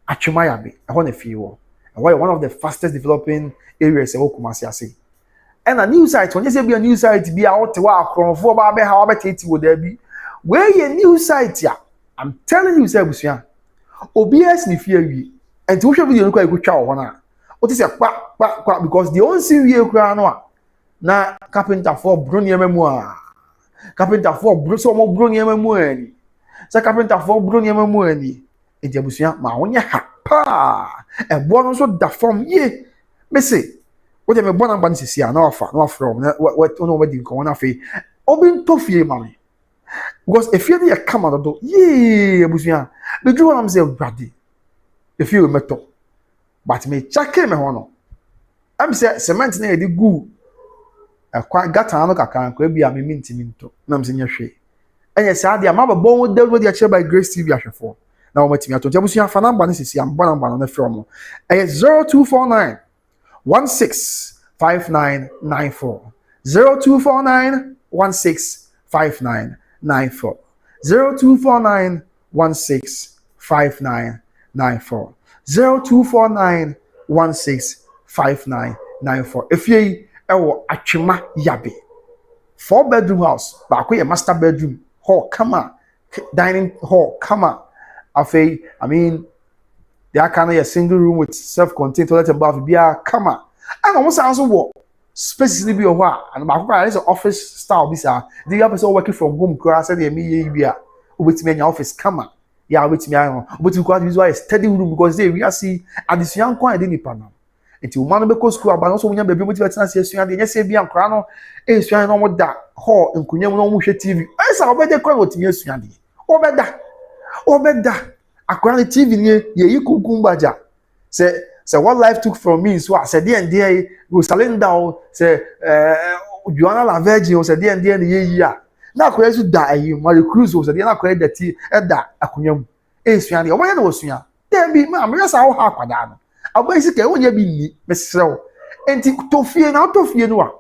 atwemaya be e ho na fie wo one of the fastest developing areas e wo Kumasi ase and a new site when you say be a new site be a wo te wa akronfo ba be ha wo beteti wo da bi we ye new site ya I'm telling you say busuan obs ni fie wi enti wo hwe video no kwa ikotwa wo na o ti say kwa because the only see wie kura no a na carpenter for brony memua carpenter for bro so mo brony memua ni sa carpenter for brony memua ni enti abusua ma wonye ha pa ebo no so da form ye me say wo de me bona ba nsisi a na ofa na from na no we di nko na fe obi ntofie ma me because if you dey come out do ye abusua me do am say brade if you meto but me check me ho no am say cement na e di gu akwa gata no kaka nko bia me ntimi nto na mse nyehwe enye saa dia ma babo wo dey dia share by Grace TV ahwefo na wo matimi ato abusia fa namba ne sisi am namba no na from enye 0249 165994 0249 165994 0249 165994 0249 165994 if you ewo atwema yabe 4-bedroom house ba ko ye master bedroom hall kama dining hall kama afei I mean there can be a single room with self-contained toilet and bath bia kama and almost also wo space ni bi o ho and ba ko is office style bisa the other person working from home kura say dey me ye bia obetimi anya office kama ya obetimi ayo obetimi ko visual study room because they we see addition kwa ede nipa na enti uma no be ko school aba no so munya bebi mo ti betina se esua de nya se bia nkra no esua no mo da hall nkunya no mo hwe TV esa obede kwa otimi esua de obeda akra TV ni ye yi kunkun baja say what life took from me so I said dey go calendar say Joanna la Virgin say dey ni ye yi a na akra su da ayi Marie Cruz say dey na akra da ti da akunya mu esua de oboye na osua dey bi ma me sa wo ha kwada no aboy sika wonya bi ni mesrew enti tofie na tofie no a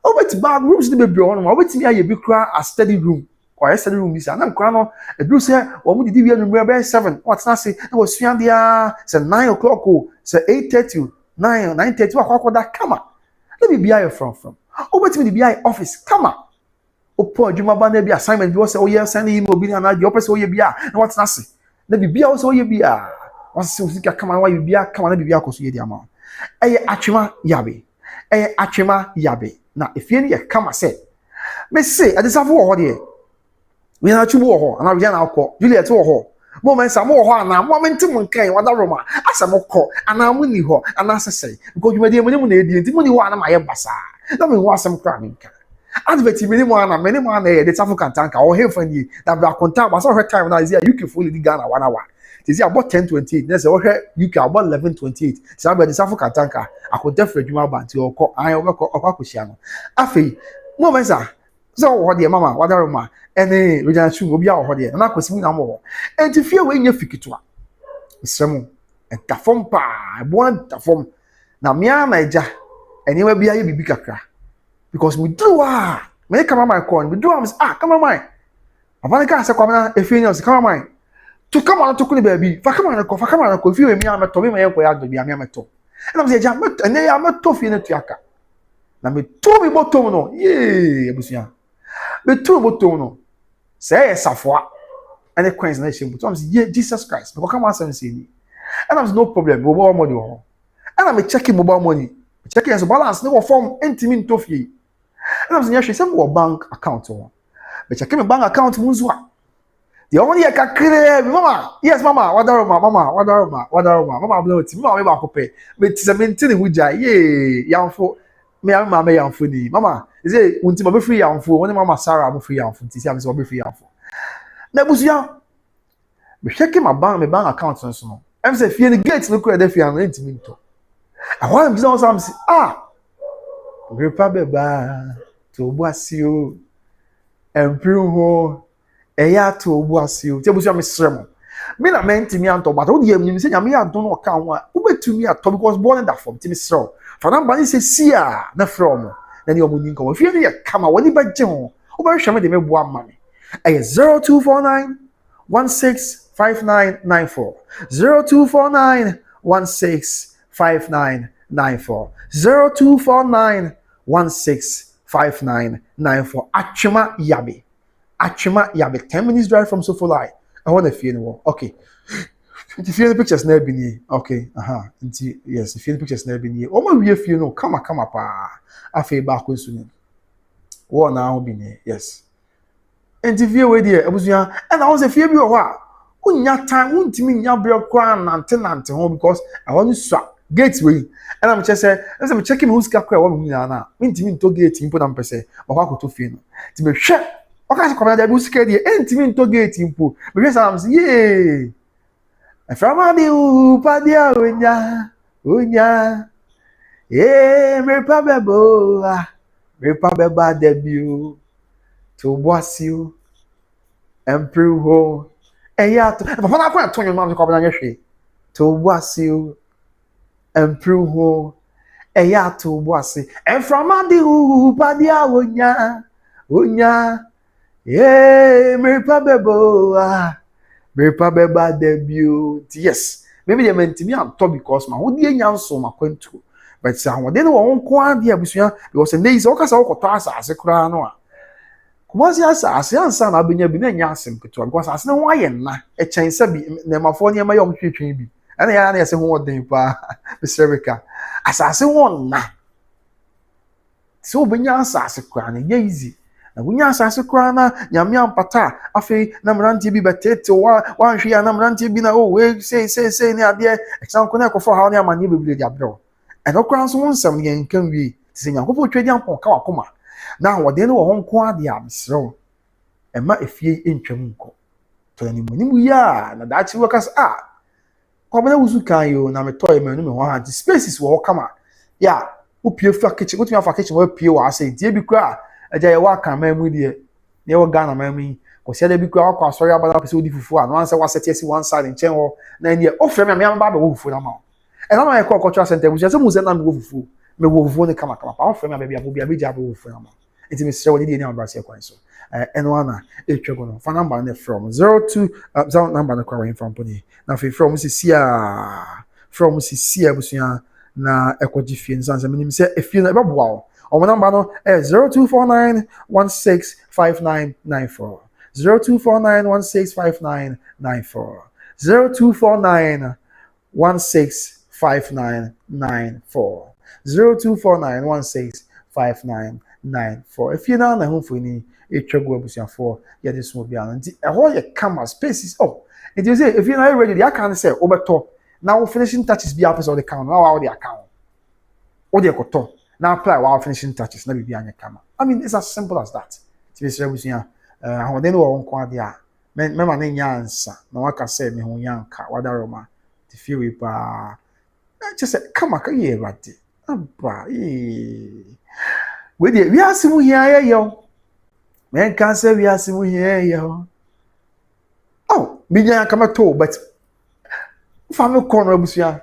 obeti bag rooms ni bebre on ma obeti aye bi kra a study room or study room bisa na kra no edru se wo mu didi wi anumre be 7 what na say na wasua dia say 9 o'clock o say 8:30 9:30 akwakoda kama na bi aye from obeti mi bi aye office kama opo adwuma ba na bi assignment bi wo say oye send email bi na di opese oye bi a na what na say na bi wo say oye bi a wasi usika kama wa bibia kama na bibia koso ye di ama eye atwema yabe na efie ne ye kama se me se adesafo wo ho de we na chubu wo ho ana we na akọ Juliet wo ho mo man sa mo wo ho ana mo mentim nkan wada roma asa mo kọ ana mo ni ho ana sesei because you dey mo na edi enti mo ni ho ana ma ye basa na me ho asem kra nka advert me ni mo ana ye de safo kantanka o hefa ni na bra contact ba so he time na is here UK fully di Ghana 1 hour. Tisi about 10:28 na say wo hwe UK about 11:28 say about the Safo Katanka akoda fredwuma banti okọ an okọ akosia no afei mo mensa so wo de mama wadaroma ene regional chu obi a wo de na akosi mu na mo enti fie we nya fikito a sremu entafom pa ebo entafom na mia na eja eni wa bia ye bibi kakra because we do me kama my call we do am kama my abana ka se kwamna efie nya se kama my to come on to kuni baby fa come on ko fi we mi ameto me me ko ya do bi ami ameto na me ja meto ene ya meto fi ne tuaka na me to mi bottom no ye abusia me to bottom no say safoa ene queens na shemu to am say ye Jesus Christ me ko come answer say ni and am no problem mobile money ho and am checking mobile money checking as balance no form intimi to fi and am say nya hwe say mo bank account ho me checking me bank account mu nso a the only kakre mama yes mama wadaroma mama bloti mama me ba kope me ti se mentini huja ye yamfo me mama me yamfo ni mama say unti ma be free yamfo woni mama Sarah mo free yamfo ti se am se be free yamfo na busuya me checking my bank account so no am say fie ni gate no kura da fie an ntimi nto I want to say am say repa beba to boasio empru ho eya to obuasio te busu amesrem me na mentimi anto but wo de yam se nyame ya don no ka ho a wo betumi ato because born in that form timi srem fa na ba ni se sia na from na ni omunyi nko fie ne kama woni ba je ho wo ba hweme de me bo amma me 0249 165994 0249 165994 0249 165994 Atwema yabe 10 minutes drive from Sofolai. I want to feel no. Okay. Nti fie pictures na bi ni. Okay, Nti yes, fie pictures na bi ni. O ma wie fie no kama pa. Afi ba ko nsu ni. Wo na ho bi ni. Yes. Nti fie we die abusua e na wo se fie bi wo a unya time untimi nya bre kwa nante ho because I want to gate we. And I'm just say I'm checking who's ka kwa wo mu na untimi nto gate impo na mpese makwa ko to fie no. Ti me hwe okase kwa na bi sika die untimi nto gate impo. Me hwe sa am say yeah. Aframadi upadia unya me pabeba debut to boasiu emprove eyato papa na kwa tonyo mam ko bana hwe to boasiu emprove eyato boasi aframadi upadia unya me pabeba debut. Yes, maybe they meant me am top because my who dey nyanso makwantu. But say how dey no won kwa dey abusua because dey is okasa okoto asase kura no a. Kuma si asase ansa na benya bi na nya asem keto because asase no wa ye na e chense bi na mafo ne ma yom twetwen bi. Ana ya na yese ho odin pa Mr. Asase won na. So benya asase kura na ye easy. Na wunya asase kura na nyame ampata afi na mrantie bi betete wa hwe ya na mrantie bi na we say ni ade example na ekofo ha na amanye bebile dia bro e no kura so wonsam ye nkan wi se nyankofo twedi ampon ka wakoma na wode no wo nko ade amsro e ma efie entwam nko to ni mu ya na dachi wakas ko bana wuzu kan yo na me toy me no me ho ha spaces wo kama ya upie fa kitchen utumi afa kitchen wo pie wa ase die bi kura aja ye wa kan mamu die ne wo Ghana mamu ko se da bi kwa kwa asori abada pese odi fufu a no anse wa seti esi one side nchen ho na nie o frem me ba wo fufu na ma e na ma ye ko cultural center bu se mu se na me wo fufu ne kama pa o frem me bia bo bia beja wo fufu na ma enti me se wo die ni am brase kwan so eno na e twego no fa number na from 02 zone number na kwa wa from pony na fe from sisia busia na ekodi fie nsanse menim se efie na e beboa o our number no is 0249165994. 0249165994. 0249165994. 0249165994. If you now na home for ni etwago abusiafo ye this mo bia nti eho ye camera spaces it is if you now ready the can say obeto now finishing touches be up on the count now the account o de koto now apply while finishing touches na bibi anya kama. I mean it's as simple as that. Ti be sere busia how dey no won kwa dia me ma na nya ansa na waka say me ho yanka wadaroma ti fie we pa just say kama ka ye rade aba we dey we asimu hia yo men kan say we asimu hia yo me nya kama to but family corner busia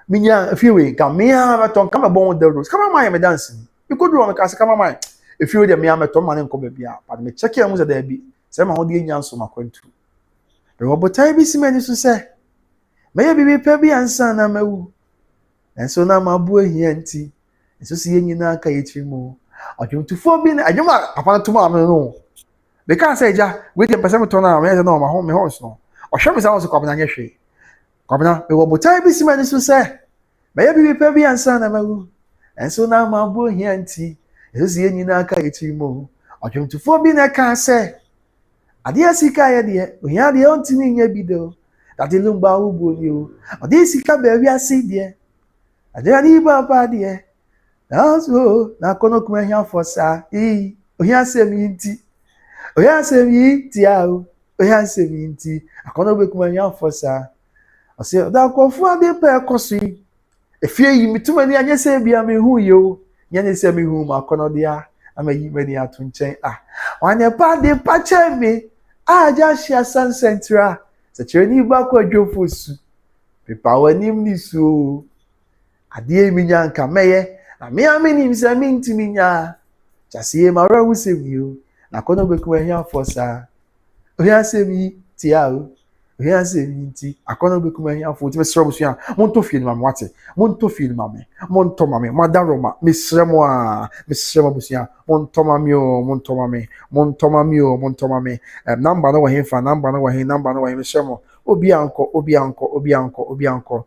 minya fiwe kamia baton kama bon de rose kama mai me dancing you could do me kase kama mai if you dey me ameto man nko bia but me check ya mu za da bi say ma ho de nya nso makwantu be robotai bi si mani so say me ya bibi pa bi ansa na mawu enso na mabu ahia nti enso si yenyina aka yetirimu adwumtufo bi na adwuma papa na tuma am no be kan say ja we dey person to na me ya na ma ho me ho so ohwe me sa so kwabna nya hwe kwabna be robotai bi si mani so say me ya bibi pa bi ansa na mawu enso na mabu ahia nti enso si yenyina aka yetirimu adwumtufo bi na kan say ade asika ye de ohia de ontini nya bi do ade lumba uboni o ade asika ba wi ase de ade ani baba de aso na kono kuma hia fosa ohia semi nti ohia semi ti a o ohia semi nti akono be kuma hia fosa ase da kofu ade pa ekosi efie yi mituma ni anya se bia me hu yo nya ne se me hu ma kono dia amayi mani atunchen wanya pa de pa chemi aja shia san central se cheni ba ko adwofosu pepa wanim ni so ade mi nya nka meye na me amini se mi ntimi nya chase ma ra wusemi o na kono be ko hia fosa ohia se mi ti a o ohia se mi nti akono be ko hia fo ti be sro busu a monto fie ni mama wate monto fie ni mama monto mama madaroma misremo busu a monto mama o monto mama number no wa hin fa number no wa hin misremo obianko.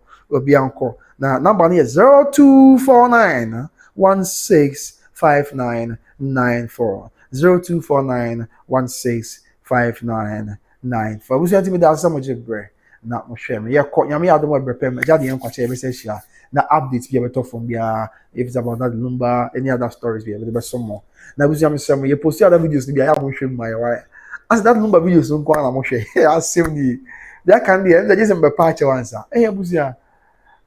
Now number is 0249 165994. 0249 165994. Busu anti me da asam oje bre. Na mo hwe me ye ko nyame adom obrepem jade yen kwache be se hia na updates be beto from bia if it's about that number any other stories be be some more na busu am say ye post other videos be ya mo hwe my why as that number videos nko na mo hwe asem ni that can be em just be patch once eh busu a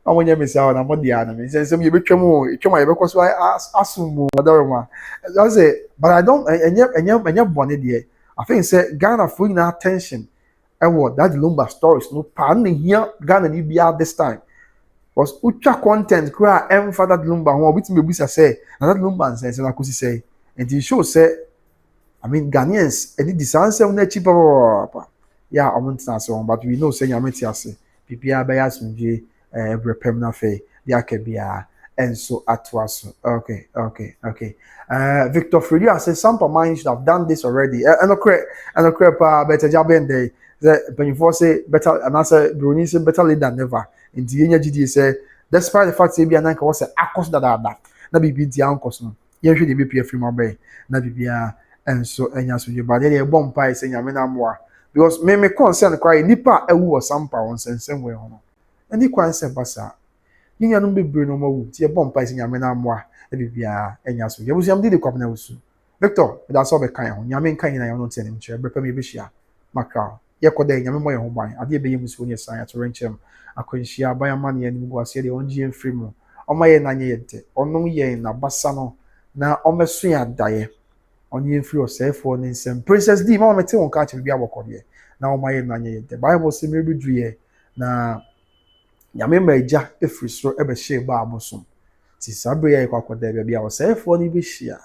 amonya me say na mo dia na me say some ye betwam o etwam ye bekoso asum mo Dorma I say but I don't enya bone de I think say Ghana for na attention what that Lumba stories no pan here Ghana ni bia this time was ultra content cry for that Lumba who bit me busa say na that Lumba say na kusi say and it show say I mean Ghanaians any disanse na cheaper yeah I want to say but we know say nyameti ase pipia ba yasunje brepem na fe dia akebia and so atwaso okay Victor Fredia says Sampa mine should have done this already and okay better job in day when you say better and answer Bruni say better late than never in the GD say despite the fact say be ananka was akos that na bibi di ankos no ye hwe de be pia free my bay na bibia and so enya so you but dey bomb pie say nyame na moa because me concern cry nipa ewu o Sampa on sensem we hono any kwan say basa yinya no be bre no mawu ti e bomb pie say nyame na moa na bibia enya so ye busiam di de kwap na wusu Victor da so be kan ho nyame kan na ye no tene mche bepa me be hia makra yekoda nyame mo ye ho ban ade be yemusu ne san ato renchem akwanhia ban ama ne anim go ase de onji enfiri mu omaye na nye yente onom ye na basa no na omeso ya daye onye enfiri osefo ne nsem princess D mama mete won ka che bia bokode na omaye na nye yente bible se me biduye na nyame maja efiri so ebe hye ba abosom ti sabre ye kwakoda bia osefo ne bi hia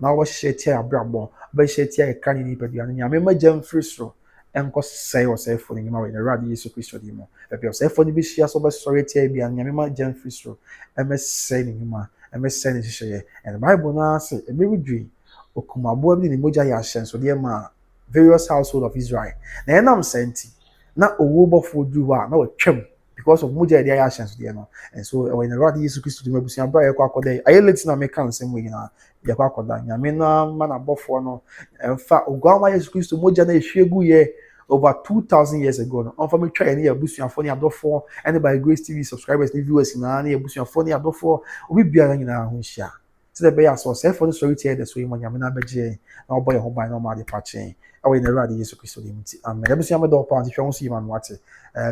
na wo hye tia abrabo ba hye tia kan ni padua nyame maja mfiri so enko say osefo ni ma we na radi Yesu Kristo di mo e bi osefo ni bi hia so ba sorry tia bia nyame ma jam free so e me say ni ma e me say ni hye and the bible na say e me widwi okumabo bi ni moja ya hyen so de ma various household of Israel na enam senti na owo bofo du ha na watwam because of moja de ya hyen so de no and so when the radi Yesu Kristo di mo busia bra ye kwa akoda aye leti na me kan sem we na ye kwa akoda nyame na ma na bofo no emfa ogwa Yesu Kristo moja na ehwegu ye over 2,000 years ago no on family try any abusuafo ni adofo and by Grace TV subscribers ni viewers na na abusuafo ni adofo obi biara nyina ho hia se de be ya so se for the story tell the so yimo nyame na beje na oboy ho ban no ma de pache awe na radi Yesu Kristo di muti amen abusuafo do pa anti hwe so yima no ate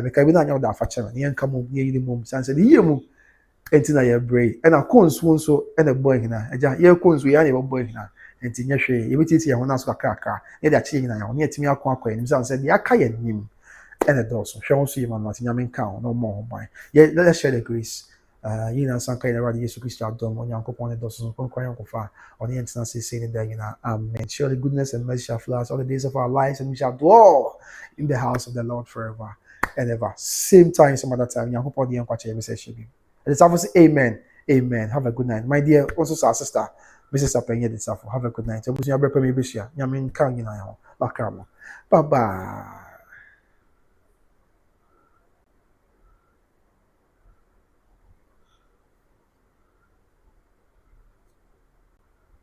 be ka bi na nya da fa che na yen ka mo ye yiri mo sanse de yemu enti na ye brave and akonsu nso and a boy hina eja ye konsu ya na boy hina enti nyehwe yebetiti ye ho na so kakaka ye da chi nyina ye ho ne etimi akon akwa ni sanse de aka ye nim and a doso hwe so yima no ate nyame nka ho no mo ho ban ye let's share the grace yina sanka ina radi Yesu Kristo adom onyankopon ne doso konkwan yankofa oni entina say in there yina amen surely goodness and mercy shall follow us all the days of our lives and we shall dwell in the house of the Lord forever and ever same time some other time yankopo de yankwache be say shebi it's obviously amen have a good night my dear also sister Mrs. Apenya de Safo have a good night obusu ya brepa me be hia nyame nka nyina ho bakramo bye bye